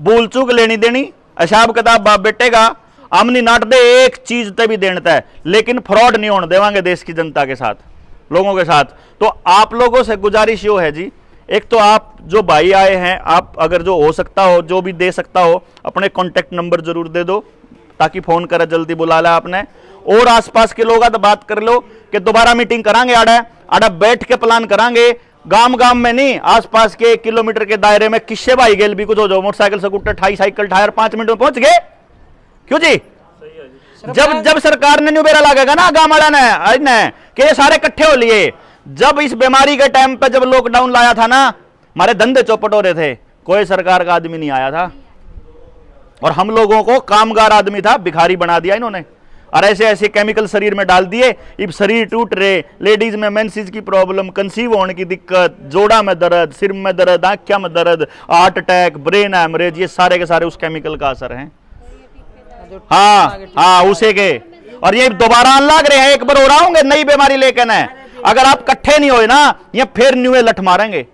Speaker 1: भूल चूक लेनी देनी हिसाब किताब बाप बेटे का आमनी नाट दे, एक चीज ते भी देता है, लेकिन फ्रॉड नहीं होने देवांगे देश की जनता के साथ, लोगों के साथ। तो आप लोगों से गुजारिश यो है जी, एक तो आप जो भाई आए हैं, आप अगर जो हो सकता हो, जो भी दे सकता हो, अपने कॉन्टेक्ट नंबर जरूर दे दो ताकि फोन करे जल्दी बुला ला आपने। और आसपास के लोग तो बात कर लो कि दोबारा मीटिंग करांगे, आड़ा बैठ के प्लान करांगे, गांव गांव में नहीं, आसपास के 1 किलोमीटर के दायरे में किससे भाई गेल भी कुछ हो जाओ, मोटरसाइकिल स्कूटर ठाई साइकिल टायर 5 मिनट में पहुंच गए। क्यों जी? जब सरकार ने न्यू बेरा लागेगा ना गांव वाला ने कि ये सारे इकट्ठे हो लिए, जब इस बीमारी के टाइम पे जब लॉकडाउन लाया था ना, हमारे धंधे चौपट हो रहे थे, कोई सरकार का आदमी नहीं आया था, और हम लोगों को कामगार आदमी था, भिखारी बना दिया इन्होंने, और ऐसे ऐसे केमिकल शरीर में डाल दिए, अब शरीर टूट रहे, लेडीज में मेंसेस की प्रॉब्लम, कंसीव होने की दिक्कत, जोड़ा में दर्द, सिर में दर्द, आंखों में दर्द, हार्ट अटैक, ब्रेन हैमरेज, ये सारे के सारे उस केमिकल का असर है। हाँ उसे के, और ये दोबारा आने लग रहे हैं, एक बार हो रहा होंगे नई बीमारी लेकर ना, अगर आप इकट्ठे नहीं होए ना, ये फिर न्यूए लठ मारेंगे।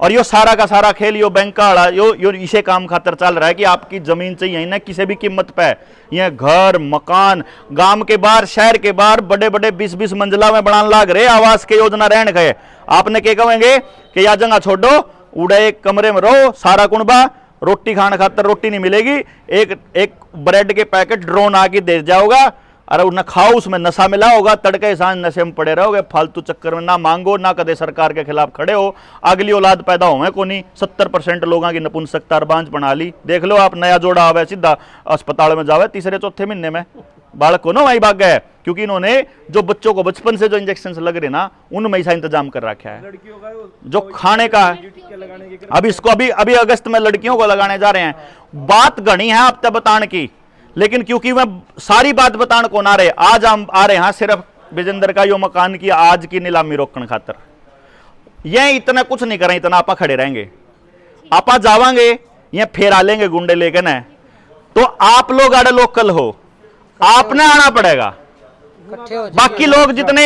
Speaker 1: और यो सारा का सारा खेल यो बैंक का यो इसे काम खातर चल रहा है कि आपकी जमीन चाहिए ना किसी भी कीमत पे, ये घर मकान गांव के बाहर शहर के बाहर बड़े बड़े 20-20 मंजिला में बनाने लाग रहे, आवास के योजना रहने गए। आपने क्या कहेंगे कि या जगह छोड़ो, उड़े एक कमरे में रहो, सारा कुणबा, रोटी खाने खातर रोटी नहीं मिलेगी, एक ब्रेड के पैकेट ड्रोन आके दे जाओगा, अरे न खाओ, उसमें नशा मिला होगा, तड़के सांझ नशे में पड़े रहोगे, फालतू चक्कर में ना मांगो, ना कदे सरकार के खिलाफ खड़े हो, अगली औलाद पैदा हो को नहीं। 70% लोगों की नपुंसकता बांझ बना ली, देख लो आप, नया जोड़ा आवे सीधा अस्पताल में जावे 3-4 महीने में, बालक को ना वहीं भाग गए, क्योंकि इन्होंने जो बच्चों को बचपन से जो इंजेक्शन लग रहे ना उनमें ऐसा इंतजाम कर रखा है जो खाने का है। अब इसको अभी अगस्त में लड़कियों को लगाने जा रहे हैं। बात घनी है आप तक बताने की, लेकिन क्योंकि मैं सारी बात बताने को ना रहे, आज हम आ रहे हैं सिर्फ विजेंद्र का यो मकान की आज की नीलामी रोकने खातर। ये इतना कुछ नहीं करें, इतना आप खड़े रहेंगे, आप जावांगे ये फेरा लेंगे गुंडे लेके ना, तो आप लोग आड़े लोकल हो, आपने आना पड़ेगा। बाकी लोग जितने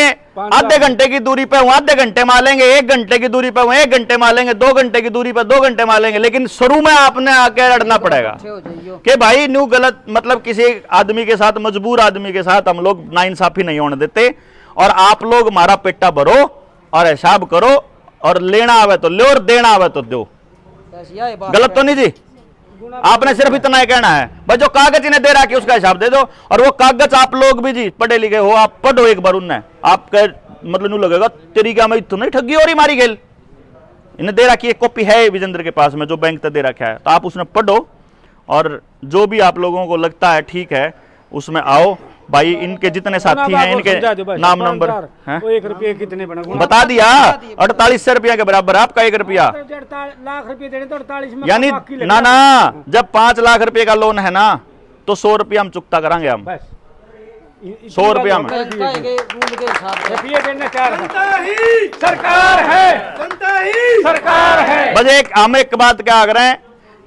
Speaker 1: आधे घंटे की दूरी पे आधे घंटे मारेंगे, 1 घंटे की दूरी पे 1 घंटे मारेंगे, 2 घंटे की दूरी पे 2 घंटे मारेंगे, लेकिन शुरू में आपने आके लड़ना पड़ेगा कि भाई न्यू गलत, मतलब किसी आदमी के साथ, मजबूर आदमी के साथ हम लोग नाइंसाफी नहीं होने देते। और आप लोग हमारा पेटा भरो और हिसाब करो, और लेना आवे तो लो और देना आवे तो दो। गलत तो नहीं जी? आपने सिर्फ इतना ही कहना है, भाई जो कागज इन्हें दे रहा है उसका हिसाब दे दो। और वो कागज आप लोग भी जी पढ़े लिखे हो, आप पढ़ो एक बार उन्हें, आपका मतलब नहीं लगेगा तेरी क्या मैं तो नहीं ठगी हो रही मारी गेल। इन्हें दे रखी एक कॉपी है विजेंद्र के पास में जो बैंक तक दे रखा है, तो आप उसने पढ़ो और जो भी आप लोगों को लगता है ठीक है उसमें आओ। भाई इनके जितने साथी हैं इनके नाम नंबर हैं,
Speaker 5: 1 रुपये कितने बना
Speaker 1: बता दिया। 4800 रुपया के बराबर आपका 1 रुपया,
Speaker 5: लाख रुपये देने तो 48 में
Speaker 1: यानी ना ना जब 5 लाख रुपए का लोन है ना तो 100 रुपया हम चुकता करांगे हम, 100 रुपया में।
Speaker 5: सरकार है, सरकार है।
Speaker 1: बस हम एक बात क्या आग रहे हैं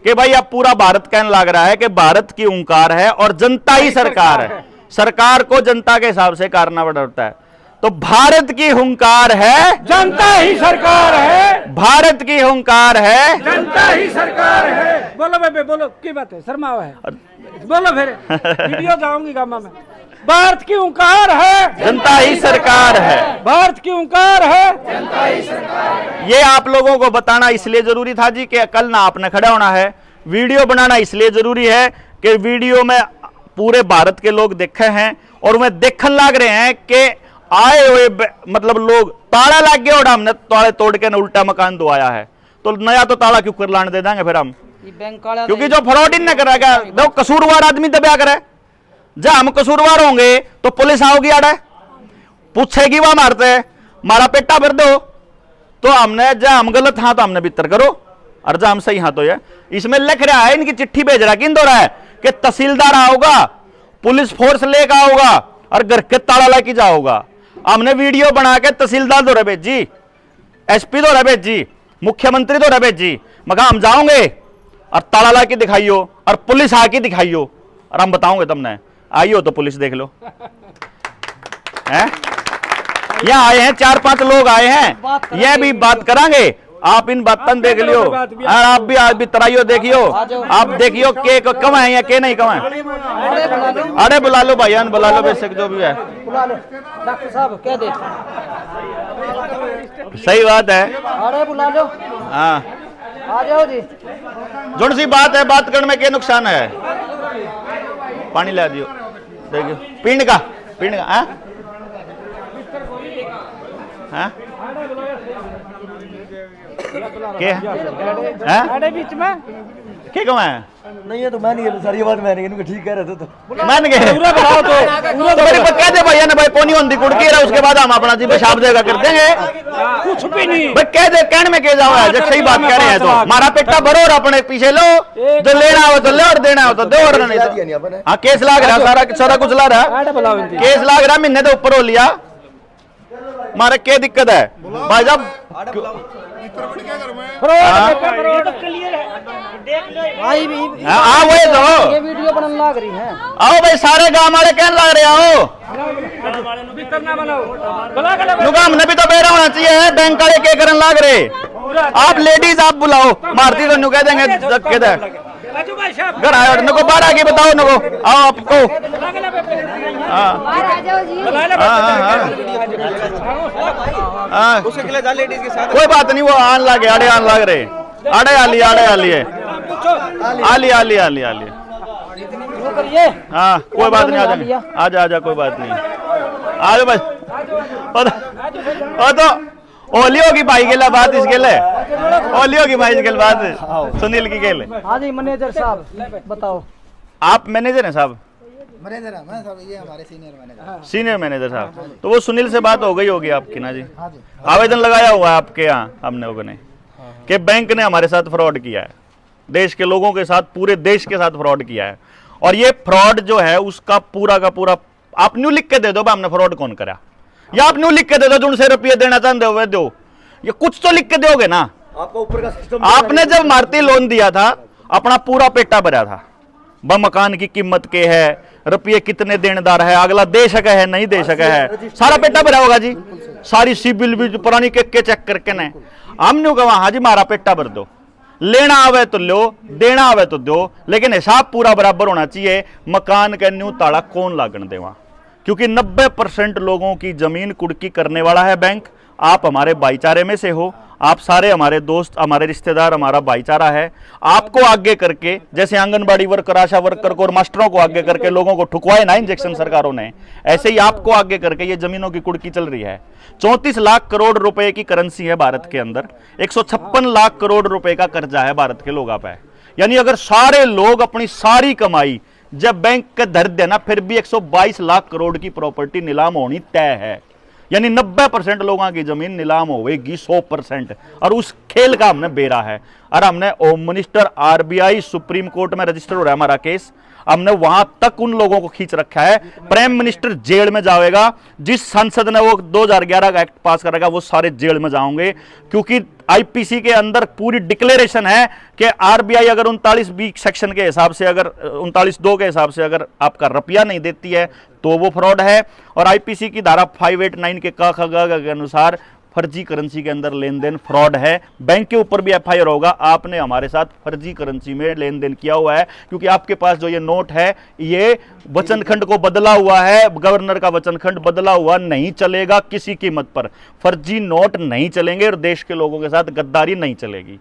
Speaker 1: कि भाई अब पूरा भारत कहने लग रहा है कि भारत की ओंकार है और जनता ही सरकार है, सरकार को जनता के हिसाब से करना पड़ता है। तो भारत की हुंकार है,
Speaker 5: जनता ही सरकार है,
Speaker 1: भारत की हुंकार है,
Speaker 5: जनता ही सरकार है। बोलो बेबे बोलो, की बात है, शर्मावा है, बोलो फिर वीडियो जाऊंगी गामा में। भारत की हुंकार है,
Speaker 1: जनता ही सरकार है,
Speaker 5: भारत की हुंकार है, जनता ही सरकार है।
Speaker 1: ये आप लोगों को बताना इसलिए जरूरी था जी कि कल ना आपने खड़ा होना है। वीडियो बनाना इसलिए जरूरी है कि वीडियो में पूरे भारत के लोग देखे हैं और उन्हें देखने लग रहे हैं कि आए हुए मतलब लोग ताला लग गया और हमने ताले तोड़ के ना उल्टा मकान दो आया है, तो नया तो ताला क्यों कर लाने दे देंगे फिर हम, क्योंकि जो फ्रॉड इन न करेगा वो कसूरवार आदमी दबा करे। जब हम कसूरवार होंगे तो पुलिस आओगी आड़े पूछेगी वह मारते मारा पेटा भर दो, तो हमने जब हम गलत हाँ तो हमने भीतर करो और जब हम सही हाँ तो ये इसमें लिख रहा है, इनकी चिट्ठी भेज रहा किन दो रहा है कि तहसीलदार आओगा, पुलिस फोर्स लेकर आओगा और घर के ताला लेके जाओगा। हमने वीडियो बना के तहसीलदार दो भेजी, एसपी दो भेजी, मुख्यमंत्री दो भेजी, मगर हम जाओगे और ताला ला के दिखाइयो और पुलिस आके दिखाइयो और हम बताओगे तुमने आइयो तो पुलिस देख लो हैं। यहाँ आए हैं 4-5 लोग आए हैं, ये भी बात करांगे, आप इन बातन देख लियो और आप भी तराइयो देखियो, आप देखियो के कम है या के नहीं कम है। अरे बुला लो भाईयान, बुला लो बेशक जो भी है,
Speaker 4: डॉक्टर साहब कह दे,
Speaker 1: सही बात है।
Speaker 4: अरे बुला लो,
Speaker 1: हाँ
Speaker 4: आ जाओ जी।
Speaker 1: जोन सी बात है, बात करने में क्या नुकसान है। पानी ला दियो, देखियो पीण का हाँ के
Speaker 5: अरे बीच में
Speaker 1: के कम है
Speaker 2: नहीं है तो मान गए, सारी बात मान गए, ठीक कह रहे थे तो
Speaker 1: मान गए
Speaker 5: पूरा बनाओ तो
Speaker 1: मेरी कह दे भैया ने भाई पोनी होंदी कुड़की रहा, उसके बाद हम अपना जी पेशाब देगा कर देंगे,
Speaker 5: कुछ भी नहीं
Speaker 1: भाई कह दे कहने में के जाओ है, जब सही बात कह रहे हैं तो हमारा पेटा भरो और अपने पीछे लो, जो लेना हो तो ले और देना हो तो दो और नहीं तो हाँ केस लाग रहा, सारा कुछ ला रहा, केस लाग रहा, महीने तो ऊपर हो लिया, हमारा क्या दिक्कत है भाई साहब।
Speaker 4: भाई भी
Speaker 1: हाँ वही तो
Speaker 4: ये वीडियो बनने लग रही है।
Speaker 1: आओ भाई सारे गांव वाले कहने लग रहे आओ, क्योंकि हमने भी तो बेरा होना चाहिए, बैंक वाले क्या करने लग रहे। आप लेडीज आप बुलाओ, मारती तो न्यू कह देंगे घर आयो नको बाहर आके बताओ नको आओ आपको कोई बात नहीं, वो आन लागे आड़े आन लाग रहे आड़े आली हाँ कोई बात नहीं, आजा कोई बात नहीं, आ जाओ बस तो ओली होगी भाई के लिए बात, इसके लिए ओली होगी भाई इसके लिए बात, सुनील की के लिए।
Speaker 4: हाँ जी मैनेजर साहब बताओ।
Speaker 1: आप मैनेजर हैं साहब?
Speaker 4: मैनेजर है मैं सब, ये हमारे सीनियर मैनेजर।
Speaker 1: सीनियर मैनेजर साहब, तो वो सुनील से बात हो गई होगी आपकी ना जी?
Speaker 4: हाँ जी।
Speaker 1: आवेदन लगाया हुआ है आपके यहाँ हमने लोगों ने कि बैंक ने हमारे साथ फ्रॉड किया है, देश के लोगों के साथ, पूरे देश के साथ फ्रॉड किया है, और ये फ्रॉड जो है उसका पूरा का पूरा आप न्यू लिख के दे दो भाई हमने फ्रॉड कौन करा, या आप न्यू लिख के दे दो जो उनसे रुपये देना चाहते हो दो, ये कुछ तो लिख के दोगे ना।
Speaker 2: आपका ऊपर का सिस्टम,
Speaker 1: आपने जब मारुति लोन दिया था अपना पूरा पेटा भरा था, ब मकान की कीमत के है, रुपये कितने देनदार है, अगला दे सका है नहीं दे सका है, सारा पेटा भरा होगा जी, सारी सिबिल भी पुरानी के चेक करके ने हमने कहा हाँ जी मारा पेटा भर दो, लेना आवे तो लो, देना आवे तो दो, लेकिन हिसाब पूरा बराबर होना चाहिए। मकान का न्यू ताला कौन लागण देवा, क्योंकि 90% लोगों की जमीन कुड़की करने वाला है बैंक। आप हमारे भाईचारे में से हो, आप सारे हमारे दोस्त, हमारे रिश्तेदार, हमारा भाईचारा है। आपको आगे करके जैसे आंगनबाड़ी वर्कर, आशा वर्कर को और मास्टरों को आगे करके लोगों को ठुकवाए ना इंजेक्शन सरकारों ने, ऐसे ही आपको आगे करके ये जमीनों की कुड़की चल रही है। 34 लाख करोड़ रुपए की करेंसी है भारत के अंदर, 156 लाख करोड़ रुपए का कर्जा है भारत के लोगों पे। यानी अगर सारे लोग अपनी सारी कमाई जब बैंक के धर देना, फिर भी 122 लाख करोड़ की प्रॉपर्टी नीलाम होनी तय है। यानी 90% लोगों की जमीन नीलाम होगी 100%, और उस खेल का हमने बेरा है। और हमने home minister, RBI, supreme court में रजिस्टर हो रहा है हमारा केस, हमने वहां तक उन लोगों को खींच रखा है। प्राइम मिनिस्टर जेल में जाएगा, जिस संसद ने वो 2011 का एक्ट पास करेगा वो सारे जेल में जाओगे, क्योंकि IPC के अंदर पूरी डिक्लेरेशन है कि RBI अगर 39B सेक्शन के हिसाब से, अगर 39(2) के हिसाब से अगर आपका रुपया नहीं देती है तो वो फ्रॉड है। और IPC की धारा 589 के क ख ग के अनुसार फर्जी करेंसी के अंदर लेन देन फ्रॉड है। बैंक के ऊपर भी FIR होगा, आपने हमारे साथ फर्जी करेंसी में लेन देन किया हुआ है, क्योंकि आपके पास जो ये नोट है ये वचनखंड को बदला हुआ है, गवर्नर का वचनखंड बदला हुआ नहीं चलेगा किसी कीमत पर। फर्जी नोट नहीं चलेंगे और देश के लोगों के साथ गद्दारी नहीं चलेगी।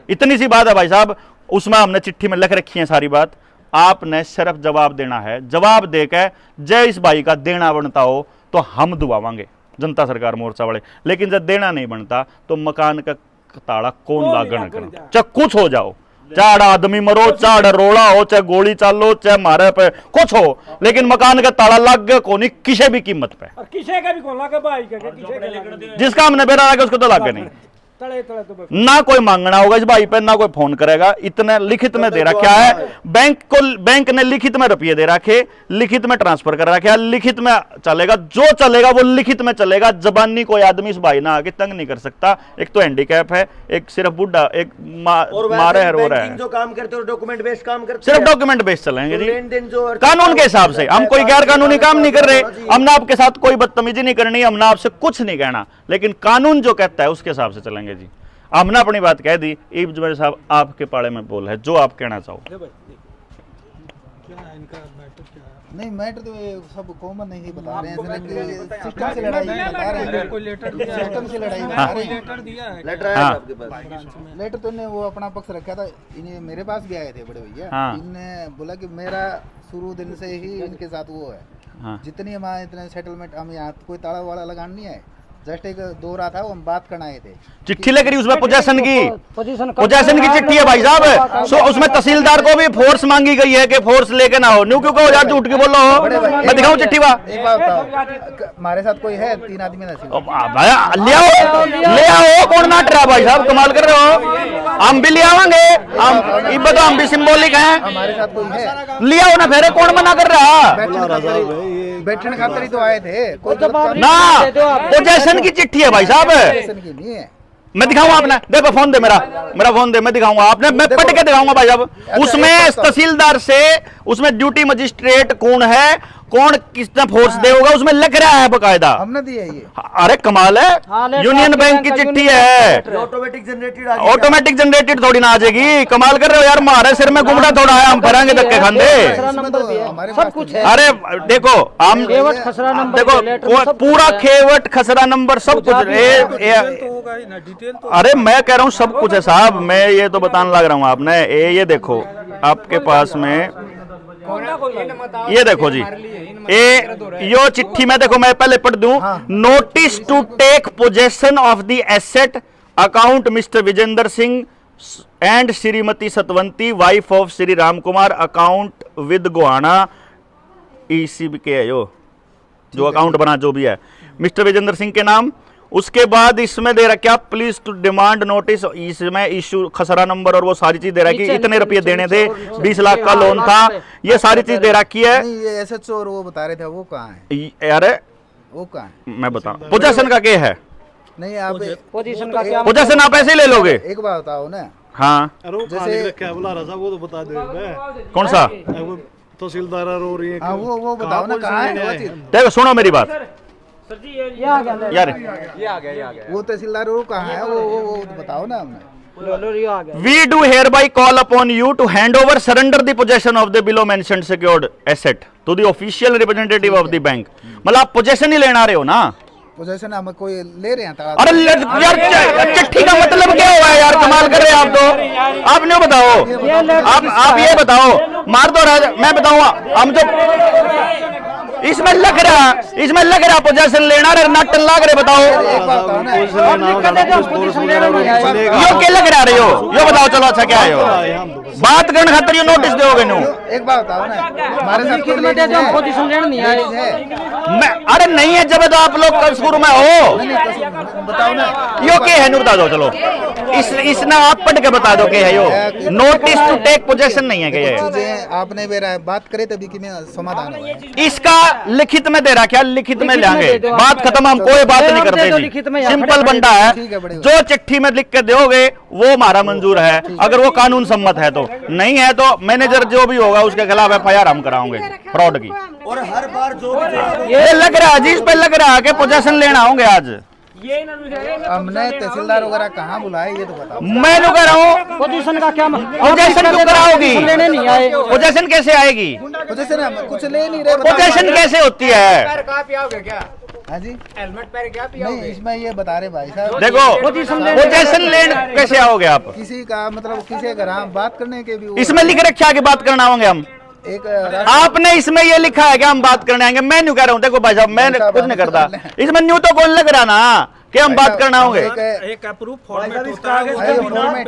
Speaker 1: इतनी सी बात है भाई साहब, उसमें हमने चिट्ठी में लिख रखी है सारी बात। आपने सिर्फ जवाब देना है, जवाब देकर जय इस भाई का देना बनता हो तो हम दुआवांगे जनता सरकार मोर्चा वाले, लेकिन जब देना नहीं बनता तो मकान का ताड़ा कौन लागण कर, चाहे कुछ हो जाओ, चाहे आदमी मरो, चाहे रोड़ा हो, चाहे गोली चालो, चाहे मारे पे कुछ हो, लेकिन मकान का ताला लग गया कोनी किसी भी कीमत पे,
Speaker 5: और किसी का भी कौन लागे भाई का, किसी का लागे।
Speaker 1: जिसका हमने बेरा लगा उसको तो लागे नहीं।
Speaker 5: तड़े तड़े तो बस।
Speaker 1: ना कोई मांगना होगा इस भाई पे, ना कोई फोन करेगा। इतने लिखित में दे रखा है बैंक ने लिखित में रुपये दे रखे, लिखित में ट्रांसफर कर रखे, लिखित में चलेगा, जो चलेगा वो लिखित में चलेगा। जबानी कोई आदमी इस भाई ना आके तंग नहीं कर सकता। एक तो हैंडीकैप है, एक सिर्फ बुढ़ा, एक मारे है, रो रहा है।
Speaker 2: जो काम करते हो डॉक्यूमेंट बेस्ड काम करते
Speaker 1: सिर्फ डॉक्यूमेंट बेस्ड चलेंगे जी,
Speaker 2: लेन देन जो
Speaker 1: कानून के हिसाब से। हम कोई गैर कानूनी काम नहीं कर रहे, हमने आपके साथ कोई बदतमीजी नहीं करनी, हमने आपसे कुछ नहीं कहना, लेकिन कानून जो कहता है उसके हिसाब से चलेंगे जी। हमने अपनी बात कह दी। ईब जुबैर साहब आपके पाले में बोल है, जो आप कहना चाहो।
Speaker 4: नहीं मैटर तो ये सब कॉमन नहीं बता रहे हैं, सिस्टम से लड़ाई बता रहे हैं, कोई लेटर दिया, सिस्टम से लड़ाई बता रहे हैं। लेटर दिया है,
Speaker 2: लेटर आया था आपके पास?
Speaker 4: लेटर तो ने वो अपना पक्ष रखा था, इन्हें मेरे पास भी आए थे बड़े भैया। इनने बोला कि मेरा शुरू दिन से ही इनके साथ वो है, जितनी हमारे इतने सेटलमेंट, हम यहाँ कोई ताला वाला लगाना नहीं है, जस्ट एक दो रहा था, वो हम बात करना आए थे।
Speaker 1: चिट्ठी लेकर उसमें पोजेशन की चिट्ठी है भाई साहब। सो उसमें तहसीलदार को भी फोर्स मांगी गई है कि फोर्स लेके ना हो। न्यू क्यों कहो यार, झूठ के बोलो हो, मैं दिखाऊं चिट्ठी।
Speaker 4: एक बात बताओ, हमारे साथ कोई है? 3 आदमी
Speaker 1: ले आओ, कौन नाट रहा भाई साहब, कमाल कर रहे हो। हम भी ले आवांगे, तो हम भी सिंबॉलिक हैं।
Speaker 4: हमारे साथ कोई है?
Speaker 1: ले आओ ना, फिर कौन मना कर रहा?
Speaker 4: बैठने खातर ही तो आए थे, कोई
Speaker 1: ना पोजेशन की चिट्ठी है भाई साहब।
Speaker 4: नहीं है,
Speaker 1: मैं दिखाऊंगा आपने, देखो फोन दे, मेरा फोन दे, मैं दिखाऊंगा आपने, मैं पढ़ के दिखाऊंगा भाई साहब। उसमें तहसीलदार से, उसमें ड्यूटी मजिस्ट्रेट कौन है, कौन किसने फोर्स दे होगा, उसमें लिख रहा है बकायदा।
Speaker 4: हमने दिया ये।
Speaker 1: अरे कमाल है, यूनियन बैंक की चिट्ठी है,
Speaker 2: ऑटोमेटिक जनरेटेड,
Speaker 1: ऑटोमेटिक जनरेटेड थोड़ी ना आ जाएगी। कमाल कर रहे हो यार, हमारे सिर में गुमड़ा थोड़ा है, हम भरेंगे धक्के खांदे।
Speaker 4: सब कुछ है।
Speaker 1: अरे देखो हम देखो पूरा खेवट खसरा नंबर सब कुछ। अरे मैं कह रहा हूँ सब कुछ है साहब, मैं ये तो बताने लग रहा हूँ आपने। ये देखो आपके पास में, ये देखो जी, यो चिट्ठी में देखो, मैं पहले पढ़ दूं। Notice to take possession of the asset account mister Vijendra Singh and Shrimati Satvanti wife of Shri Ram Kumar, account with Gohana ECB के है जो अकाउंट बना जो भी है मिस्टर विजेंद्र सिंह के नाम। उसके बाद इसमें दे रखा प्लीज टू डिमांड नोटिस, इसमें इशू खसरा नंबर और वो सारी चीज दे रखी है, इतने रुपये देने थे, 20 लाख का लोन था, ये सारी चीज दे रखी है।
Speaker 4: नहीं, ये SHO और वो बता रहे थे, वो कहाँ है?
Speaker 1: अरे
Speaker 4: वो कहाँ है?
Speaker 1: मैं बताऊं पोजेशन का क्या है?
Speaker 4: नहीं, आप
Speaker 5: पोजीशन का क्या
Speaker 1: पोजेशन आप ऐसे ही ले लोगे।
Speaker 4: एक बात बताओ ना,
Speaker 1: हाँ
Speaker 4: जैसे
Speaker 6: वो तो बता दे।
Speaker 1: कौन सा?
Speaker 6: तहसीलदार रो रही है।
Speaker 4: हाँ, वो बताओ ना कहाँ है वो चीज़?
Speaker 1: देखो सुनो मेरी बात यार,
Speaker 4: वो तहसीलदार वो कहाँ है? वो बताओ ना हमें।
Speaker 1: we do hereby call upon you to hand over surrender the possession of the below mentioned secured asset to the official representative of the bank। मतलब आप पोजेशन ही लेना रहे हो ना?
Speaker 4: पोजेशन हम कोई ले रहे हैं ताला?
Speaker 1: अरे यार चिट्ठी का मतलब क्या हुआ है यार, कमाल कर रहे हैं आप तो। आप नहीं बताओ, आप ये बताओ, मार दो राजा, मैं बताऊंगा। हम तो इसमें लग रहा पोजेशन लेना रे नट लग रहे, बताओ यो क्या लग रहा हो, यो बताओ। चलो अच्छा क्या है यो बात करने खातर यो नोटिस दोगे नो?
Speaker 4: एक बात बताओ ना, हमारे साथ कोई लेडीज है?
Speaker 5: पोजीशन लेना नहीं आए।
Speaker 1: मैं अरे नहीं है, जब तो आप लोग शुरू में हो
Speaker 4: बताओ ना,
Speaker 1: यो क्या है नु बता दो। चलो इसने आप पढ़ के बता दो क्या है यो। नोटिस टू टेक पोजेशन नहीं है क्या ये?
Speaker 4: चीजें आपने मेरा बात करे तभी कि मैं समाधान हुआ है।
Speaker 1: इसका लिखित में दे रहा, क्या लिखित में लेंगे, बात खत्म, हम कोई बात नहीं करते जी, सिंपल बंदा है। जो चिट्ठी में लिख के दोगे वो हमारा मंजूर है, अगर वो कानून सम्मत है तो, नहीं है तो मैनेजर जो भी होगा उसके खिलाफ FIR हम कराओगे फ्रॉड की।
Speaker 2: और हर बार जो भी
Speaker 1: ये लग रहा है जी, इस पे लग रहा है कि पोजेशन लेना होंगे आज।
Speaker 4: हमने तहसीलदार वगैरह कहाँ बुलाए ये तो बताओ।
Speaker 1: मैं जो कह रहा हूँ
Speaker 5: पोजीशन का क्या
Speaker 1: पोजेशन क्यों कराओगी?
Speaker 5: लेने नहीं आए।
Speaker 1: पोजेशन कैसे आएगी?
Speaker 4: पोजेशन हम कुछ ले नहीं रहे।
Speaker 1: पोजेशन कैसे होती है?
Speaker 4: हाँ जी, हेलमेट पहन के नहीं, इसमें ये बता रहे भाई साहब।
Speaker 1: देखो पोजेशन लेन कैसे आओगे आप?
Speaker 4: किसी का मतलब किसी का हम बात करने के भी
Speaker 1: इसमें लिख रखा है कि बात करना होंगे हम।
Speaker 4: एक
Speaker 1: आपने इसमें ये लिखा है कि हम बात करने आएंगे, मैं न्यू कह रहा हूँ। देखो भाई साहब मैं कुछ नहीं करता, इसमें न्यू तो कौन लग रहा ना कि हम बात करना होंगे।
Speaker 6: एक अप्रूव फॉर्मेट होता है,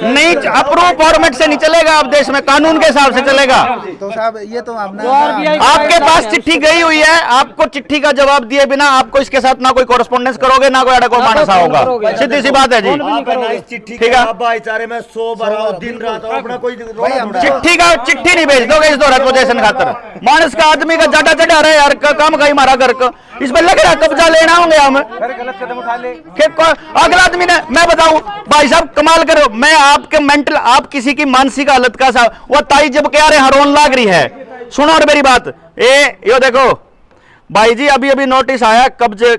Speaker 1: नहीं अप्रूव फॉर्मेट से नहीं चलेगा, आप देश में कानून के हिसाब से चलेगा।
Speaker 4: तो साहब ये तो
Speaker 1: आपके पास चिट्ठी गई हुई है, आपको चिट्ठी का जवाब दिए बिना आपको इसके साथ ना कोई कॉरेस्पॉन्डेंस करोगे ना कोई अड़को मानसा होगा, सीधी सी बात है जी।
Speaker 2: चिट्ठी
Speaker 1: ठीक है,
Speaker 2: भाईचारे में 100 भराओ दिन रात अपना कोई
Speaker 1: चिट्ठी नहीं भेज दोगे इस दौरान पोजेशन खातर। मानस का आदमी का जाटा चढ़ा रहे यार, काम गई मारा घर का, इस पर लग रहा कब्जा लेना होंगे हम।
Speaker 4: गलत कदम उठा ले।
Speaker 1: अगला आदमी ने, मैं बताऊं भाई साहब कमाल करो, मैं आपके मेंटल, आप किसी की मानसिक हालत का साहब, वो ताई जब कह रहे हरोन लाग रही है, सुनो और मेरी बात, यो देखो भाई जी, अभी अभी नोटिस आया कब्जे,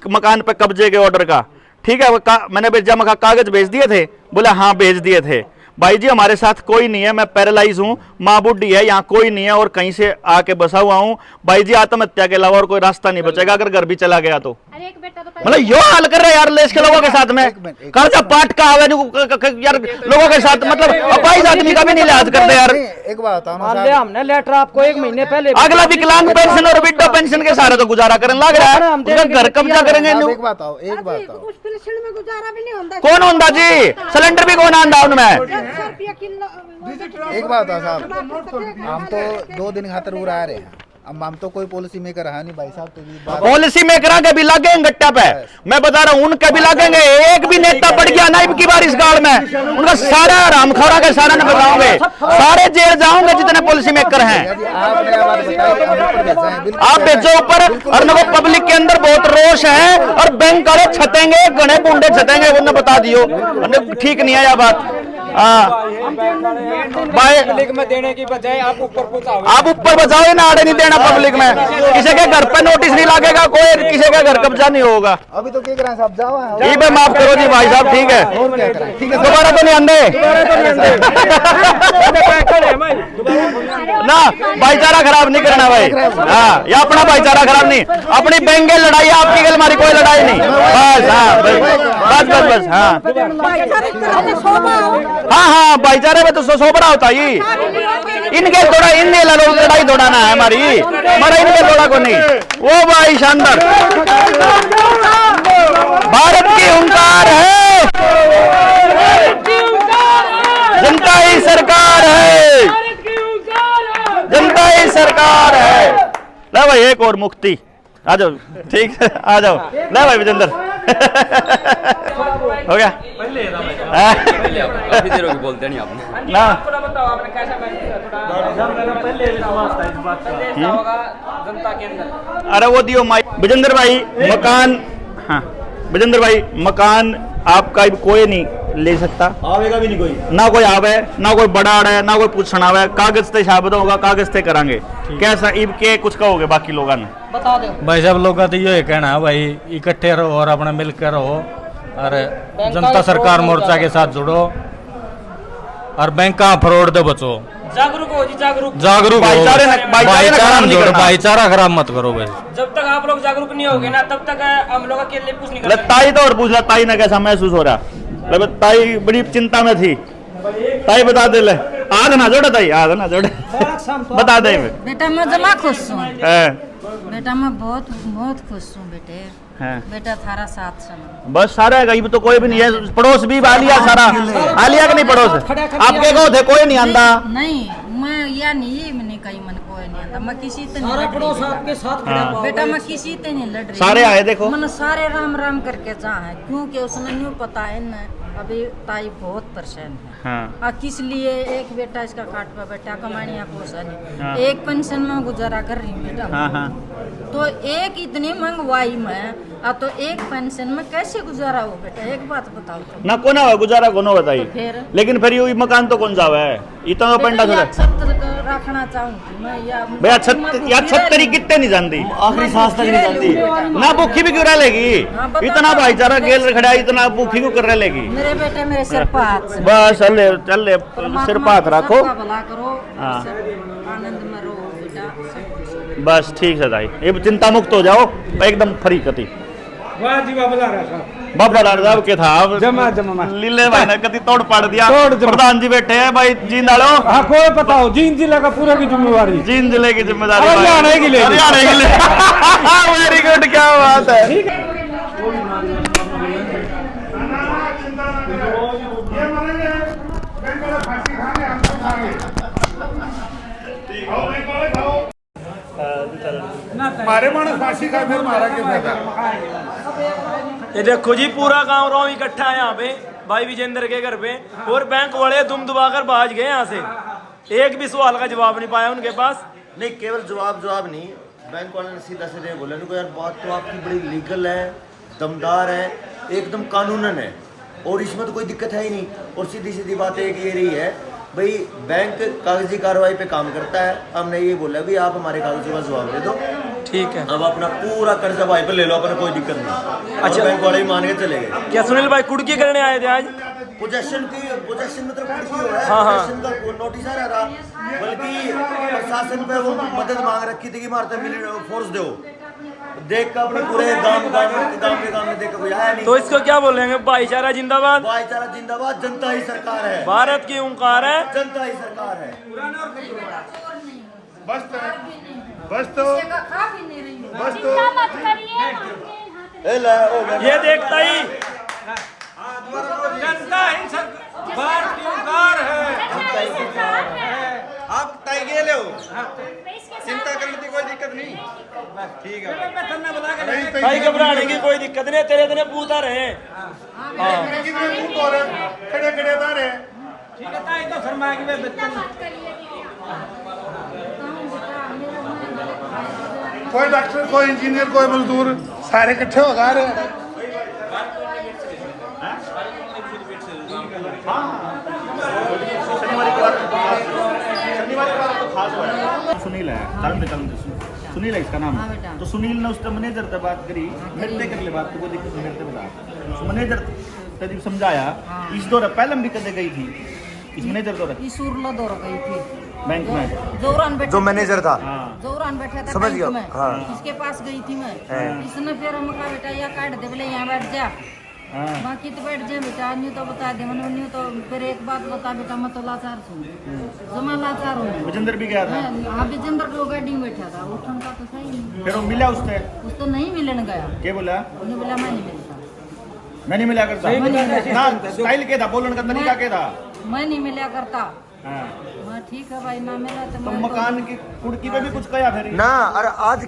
Speaker 1: मकान पे कब्जे के ऑर्डर का, ठीक है, मैंने जमा कागज भेज दिए थे, बोले हाँ भेज दिए थे। भाई जी हमारे साथ कोई नहीं है, मैं पैरालाइज हूँ, माँ बुढ़ी है, यहाँ कोई नहीं है और कहीं से आके बसा हुआ हूँ। भाई जी आत्महत्या के अलावा और कोई रास्ता नहीं बचेगा अगर घर भी चला गया तो। मतलब यो हाल कर रहे यार देश के लोगों के साथ में, कर्जा पाट का आवे यार लोगों के साथ, मतलब अपाहिज आदमी का भी नहीं लिहाज करते यार।
Speaker 4: एक बात
Speaker 5: हमने लेटर आपको 1 महीने पहले
Speaker 1: अगला विकलांग पेंशन और विडो पेंशन के सारे तो गुजारा करने लग रहा है, उसका घर कब्जा करेंगे।
Speaker 4: एक बात आओ, एक बात आओ,
Speaker 7: उस पेंशन में गुजारा भी नहीं होता।
Speaker 1: कौन होता जी? सिलेंडर भी कौन आंदा उनमें?
Speaker 4: एक बात है साहब, हम तो 2 दिन खातर उड़ आ रहे हैं, अब हम तो कोई पॉलिसी मेकर है नहीं भाई साहब। तो
Speaker 1: पॉलिसी मेकर के भी लागेंगे गट्टा पे, मैं बता रहा हूँ उनके भी लागेंगे। एक भी नेता पड़ गया ना की बार इस गाल में, उनका सारा रामखौरा के सारा न बताओगे, सारे जेल जाओगे जितने पॉलिसी मेकर हैं। आप भेजो ऊपर, और न वो पब्लिक के अंदर बहुत रोष है और बैंक वाले छतेंगे, गणे बुंडे छतेंगे, उन्हें बता दियो, ठीक नहीं है यह बात।
Speaker 5: पब्लिक में देने की बजाय आप ऊपर पहुंचाओ,
Speaker 1: आप ऊपर बचाओ ना, आड़े नहीं देना पब्लिक में, किसी के घर पे नोटिस नहीं लगेगा, कोई किसी का घर कब्जा नहीं होगा।
Speaker 4: अभी तो क्या करें साहब, जाओ
Speaker 1: ठीक है माफ करो जी भाई साहब, ठीक है, दोबारा तो नहीं आंदे ना, भाईचारा खराब नहीं करना भाई। हाँ या अपना भाईचारा खराब नहीं, अपनी बैंक लड़ाई आपकी गल, हमारी कोई लड़ाई नहीं, बस। हाँ बस बस बस, हाँ हाँ भाईचारे में तो सोबरा होता ही, इनके थोड़ा इनके लड़ाई दौड़ाना है हमारी, हमारा इनके थोड़ा को नहीं। वो भाई शानदार, भारत की हुंकार है, जनता ही सरकार है, जनता ही सरकार है। लो एक और मुक्ति। आ जाओ, ठीक है, आ जाओ। ले भाई विजेंद्र हो गया
Speaker 8: काफी देर होगी बोलते नहीं आपने
Speaker 1: ना।
Speaker 5: थोड़ा बताओ आपने कैसा होगा जनता के अंदर।
Speaker 1: अरे वो दियो माइक। विजेंद्र भाई मकान, हाँ विजेंद्र भाई मकान आपका कोई नहीं ले सकता,
Speaker 2: आवेगा भी नहीं कोई।
Speaker 1: ना कोई आवे, ना कोई बड़ा है, ना कोई पूछना आवे। कागज ते शाबद होगा, कागज ते करांगे। कैसा इब के कुछ कहोगे बाकी लोगों ने?
Speaker 5: बता दो
Speaker 9: भाई सब लोग का तो ये कहना है भाई, इकट्ठे रहो और अपने मिलकर रहो और जनता सरकार मोर्चा के साथ जुड़ो और बैंक का फ्रॉड से बचो।
Speaker 5: जागरूक हो जी, जागरूक
Speaker 9: जागरूक हो,
Speaker 1: भाईचारा नहीं करना।
Speaker 9: भाईचारा खराब मत करो भाई।
Speaker 5: जब तक आप लोग जागरूक नहीं होगे ना तब तक हम लोग अकेले कुछ नहीं कर सकते।
Speaker 1: ताई तो और पूछ ला, ताई ने कैसा महसूस हो रहा? ताई बड़ी चिंता में थी। ताई बता दे ले, आध ना जोड़े ताई, आध ना जोड़े बता दे।
Speaker 7: बेटा मैं जमा खुश हूँ,
Speaker 1: हैं,
Speaker 7: बेटा मैं बहुत बहुत खुश हूँ बेटे।
Speaker 1: हैं।
Speaker 7: बेटा थारा साथ समय
Speaker 1: बस सारा गरीब तो कोई भी नहीं है। पड़ोस भी आलिया सारा, आलिया का नहीं पड़ोस आपके को थे, कोई नहीं आंदा।
Speaker 7: नहीं मैं या नहीं मैंने कहीं मन कोई नहीं आता। मैं किसी से नहीं लड़ रही
Speaker 5: आपके साथ
Speaker 1: हाँ।
Speaker 7: बेटा, मैं किसी से नहीं लड़ रही।
Speaker 1: सारे आए देखो,
Speaker 7: मन सारे राम राम करके जा है, क्योंकि उसने न्यू पता है ना अभी ताई बहुत परेशान है।
Speaker 1: हाँ।
Speaker 7: किस लिए एक बेटा इसका काट पे बेटा कमानिया पोसा नहीं,
Speaker 1: हाँ।
Speaker 7: एक पेंशन में गुजारा कर रही बेटा।
Speaker 1: हाँ, हाँ।
Speaker 7: तो एक इतनी महंगाई में तो एक पेंशन में कैसे गुजारा हो बेटा? एक बात बताओ तो।
Speaker 1: ना कोना हुआ गुजारा कोनो बताई।
Speaker 7: फिर
Speaker 1: लेकिन फिर ये मकान तो कौन जावा है इतना पंडा
Speaker 7: बेटा,
Speaker 1: थोड़ा
Speaker 7: या छत रखना चाहूंगी मैं या
Speaker 1: भैया छत्तरी कितने नहीं जानती,
Speaker 2: आखिरी सांस तक नहीं जाती।
Speaker 1: ना भूखी भी क्यों रह लेगी?
Speaker 7: हाँ, बता
Speaker 1: इतना
Speaker 7: दो।
Speaker 1: भाईचारा गेल खड़ा, इतना भूखी क्यों कर रह लेगी?
Speaker 7: मेरे बेटे मेरे सिर पर हाथ से।
Speaker 1: बस चल ले सिर पर हाथ रखो।
Speaker 7: सबका भला करो,
Speaker 1: हाँ।
Speaker 7: सब आनंद में रहो बेटा, सब खुश।
Speaker 1: बस ठीक है दाई, ये चिंता मुक्त हो जाओ एकदम फ्री कति।
Speaker 5: वाह जी वाह, बुला रहा साहब।
Speaker 1: बाबा लाल साहब के था
Speaker 5: जमा
Speaker 1: लीले भाई ने कति तोड़ पाड़ दिया।
Speaker 5: तोड़ जमा।
Speaker 1: प्रधान जी बैठे हैं भाई, जींद डालो।
Speaker 5: हाँ कोई बताओ, जींद जिला का पूरा की जिम्मेवारी
Speaker 1: जींद जिले की जिम्मेदारी
Speaker 5: हरियाणा की ले ली।
Speaker 1: हरियाणा की ले। वेरी गुड, क्या बात है।
Speaker 6: मारे मानो फांसी का फिर मारा के फायदा।
Speaker 3: ये देखो जी पूरा गांव राव इकट्ठा है यहाँ पे भाई विजेंद्र के घर पे, और बैंक वाले दुम दुबाकर भाग गए यहाँ से। एक भी सवाल का जवाब नहीं पाया उनके पास।
Speaker 2: नहीं केवल जवाब नहीं, बैंक वाले ने सीधा सीधे बोला इनको, यार बात तो आपकी बड़ी लीगल है, दमदार है, एकदम कानूनन है और इसमें तो कोई दिक्कत है ही नहीं। और सीधी सीधी बात एक ये रही है भाई, बैंक कागजी कार्रवाई पे काम करता है। हमने ये बोला भी आप हमारे कागजों का जवाब दे दो,
Speaker 3: ठीक है।
Speaker 2: अब अपना पूरा कर्जा भाई पे ले लो, अपना कोई दिक्कत नहीं। अच्छा, बैंक वाले ही मान के चले गए।
Speaker 3: क्या सुनील भाई कुड़की करने आए थे आज?
Speaker 2: पोजेशन मतलब कुर्सी हो रहा है,
Speaker 3: हाँ, हाँ।
Speaker 2: पोजेशन का नोटिस आ रहा, बल्कि प्रशासन पे वो मदद मांग रखी थी कि मारते फोर्स दो, देख कर अपने पूरे गांव में देख कोई आया नहीं।
Speaker 3: तो इसको क्या बोलेंगे? भाईचारा जिंदाबाद,
Speaker 2: भाईचारा जिंदाबाद, जनता ही सरकार है,
Speaker 3: भारत की ओंकार है,
Speaker 2: जनता ही सरकार है।
Speaker 6: बस तो
Speaker 2: ए ले, हो गया।
Speaker 3: ये देखता ही
Speaker 5: जनता ही भारत की ओंकार है।
Speaker 6: आप तय के ले चिंता करने की कोई दिक्कत नहीं। ठीक है
Speaker 3: भाई घबराने की कोई दिक्कत नहीं, तेरे तेरे पूता रहे।
Speaker 6: कितने बूट हो रहे खड़े खड़े दार है।
Speaker 5: ठीक है ताई तो शर्मा की
Speaker 6: कोई डॉक्टर, कोई इंजीनियर, कोई मजदूर, सारे इकट्ठे हो गा रहे।
Speaker 1: सुनील है, सुनील है इसका नाम।
Speaker 7: हाँ बेटा।
Speaker 1: तो सुनील ने उससे मैनेजर से बात करी, मेरे कर ले बात, तो कोई दिक्कत नहीं, मेरे बता। मैनेजर ने समझाया। इस दौर पहले भी कदे गई थी इस मैनेजर दौर
Speaker 7: ईसूरला दौर गई थी
Speaker 1: बैंक में,
Speaker 7: जौरान बैठा,
Speaker 2: जो मैनेजर था,
Speaker 7: जौरान बैठा था
Speaker 2: समझ
Speaker 7: बैंक
Speaker 2: गया,
Speaker 7: में,
Speaker 2: हाँ।
Speaker 7: इसके पास गई थी मैं। इसने फिर हम कहा बेटा या काट दे, बोले यहाँ बैठ जा, बाकी तो बैठ जाए बेटा, न्यू तो बता दे मैंने, न्यू तो फिर एक बात बता बेटा, मैं तो लाचार हूँ, जमा लाचार हूँ।
Speaker 1: विजेंद्र भी गया था।
Speaker 7: हाँ विजेंद्र को गाड़ी में बैठा था, उठन का तो सही नहीं,
Speaker 1: फिर वो मिला उससे,
Speaker 7: उसको नहीं मिलने गया,
Speaker 1: क्या बोला?
Speaker 7: उन्हें बोला मैं नहीं मिलता,
Speaker 1: मैं नहीं मिला करता ना, स्टाइल क्या था, बोलने का तरीका क्या था?
Speaker 7: मैं नहीं मिला करता, हाँ ठीक है भाई ना मिला तो
Speaker 1: तो
Speaker 7: मैं
Speaker 1: मकान की कुड़की पे भी कुछ कया फिर
Speaker 2: ना अरे आज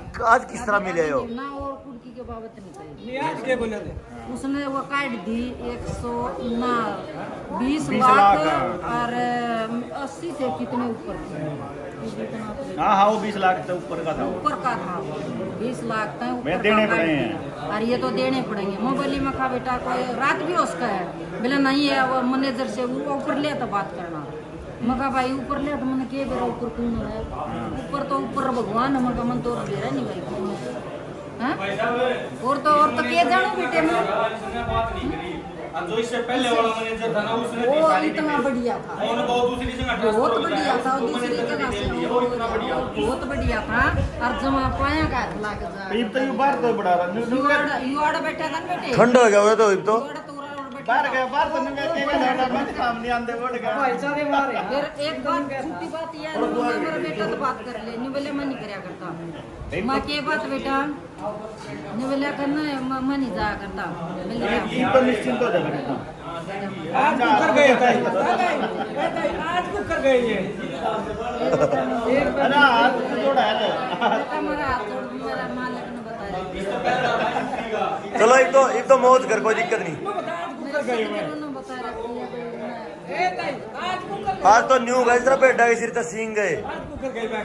Speaker 2: किस तरह मिले हो
Speaker 7: ना और कुर्की के बाबत नहीं कही
Speaker 5: नियाज के बोले थे
Speaker 7: उसने वो काट दी 120
Speaker 1: लाख,
Speaker 7: लाख और 80 से कितने ऊपर थे।
Speaker 1: हाँ वो 20 लाख से ऊपर का था वो।
Speaker 7: ऊपर का था 20 लाख था ऊपर
Speaker 1: मैं
Speaker 7: का
Speaker 1: देने
Speaker 7: काट
Speaker 1: पड़े
Speaker 7: दिया।
Speaker 1: हैं।
Speaker 7: और ये तो देने पड़ेंगे मोबाइल में खा बेटा कोई रात भी उसका है बोला नहीं है वो मैनेजर से वो ऊपर ले तो बात करना मका भाई ऊपर ले तो मैंने के बेरा ऊपर कौन है ऊपर तो ऊपर भगवान है मका मन तो बेरा नहीं भाई कौन है हाँ? और तो के जानू बेटे में
Speaker 9: जो इससे पहले वाला मैनेजर था ना उसने
Speaker 7: वो इतना बढ़िया था
Speaker 9: बहुत दूसरी जगह
Speaker 7: बहुत बढ़िया था और दूसरी जगह से बहुत बढ़िया था और जमा पाया का लाग जा
Speaker 1: इब तो ये बाहर तो बड़ा रहा
Speaker 7: युवाड़ा बैठा था ना बेटे
Speaker 2: ठंड हो गया हुआ तो अब तो
Speaker 7: युवाड़ा तो उरा बैठा
Speaker 1: बाहर गया बाहर तो नहीं गया के जाना मत काम नहीं आंदे बढ़ गया
Speaker 7: फिर एक बात छुट्टी बात यार मेरा बेटा तो बात कर ले निवले मैं नहीं करया करता माँ के बात बेटा निवले करना है मैं नहीं जाया करता
Speaker 1: ये तो निश्चिंत हो जाएगा
Speaker 5: आज कुकर गए आज कुकर गए ये
Speaker 1: अरे हाथ जोड़ा है
Speaker 7: बेटा मेरा हाथ जोड़ मेरा मालिक ने बताया
Speaker 2: चलो एक तो मौज कर कोई दिक्कत नहीं
Speaker 7: बताया
Speaker 2: आज तो न्यू गए बेटा के सिर तक सींग गए
Speaker 5: कुकर गए मैं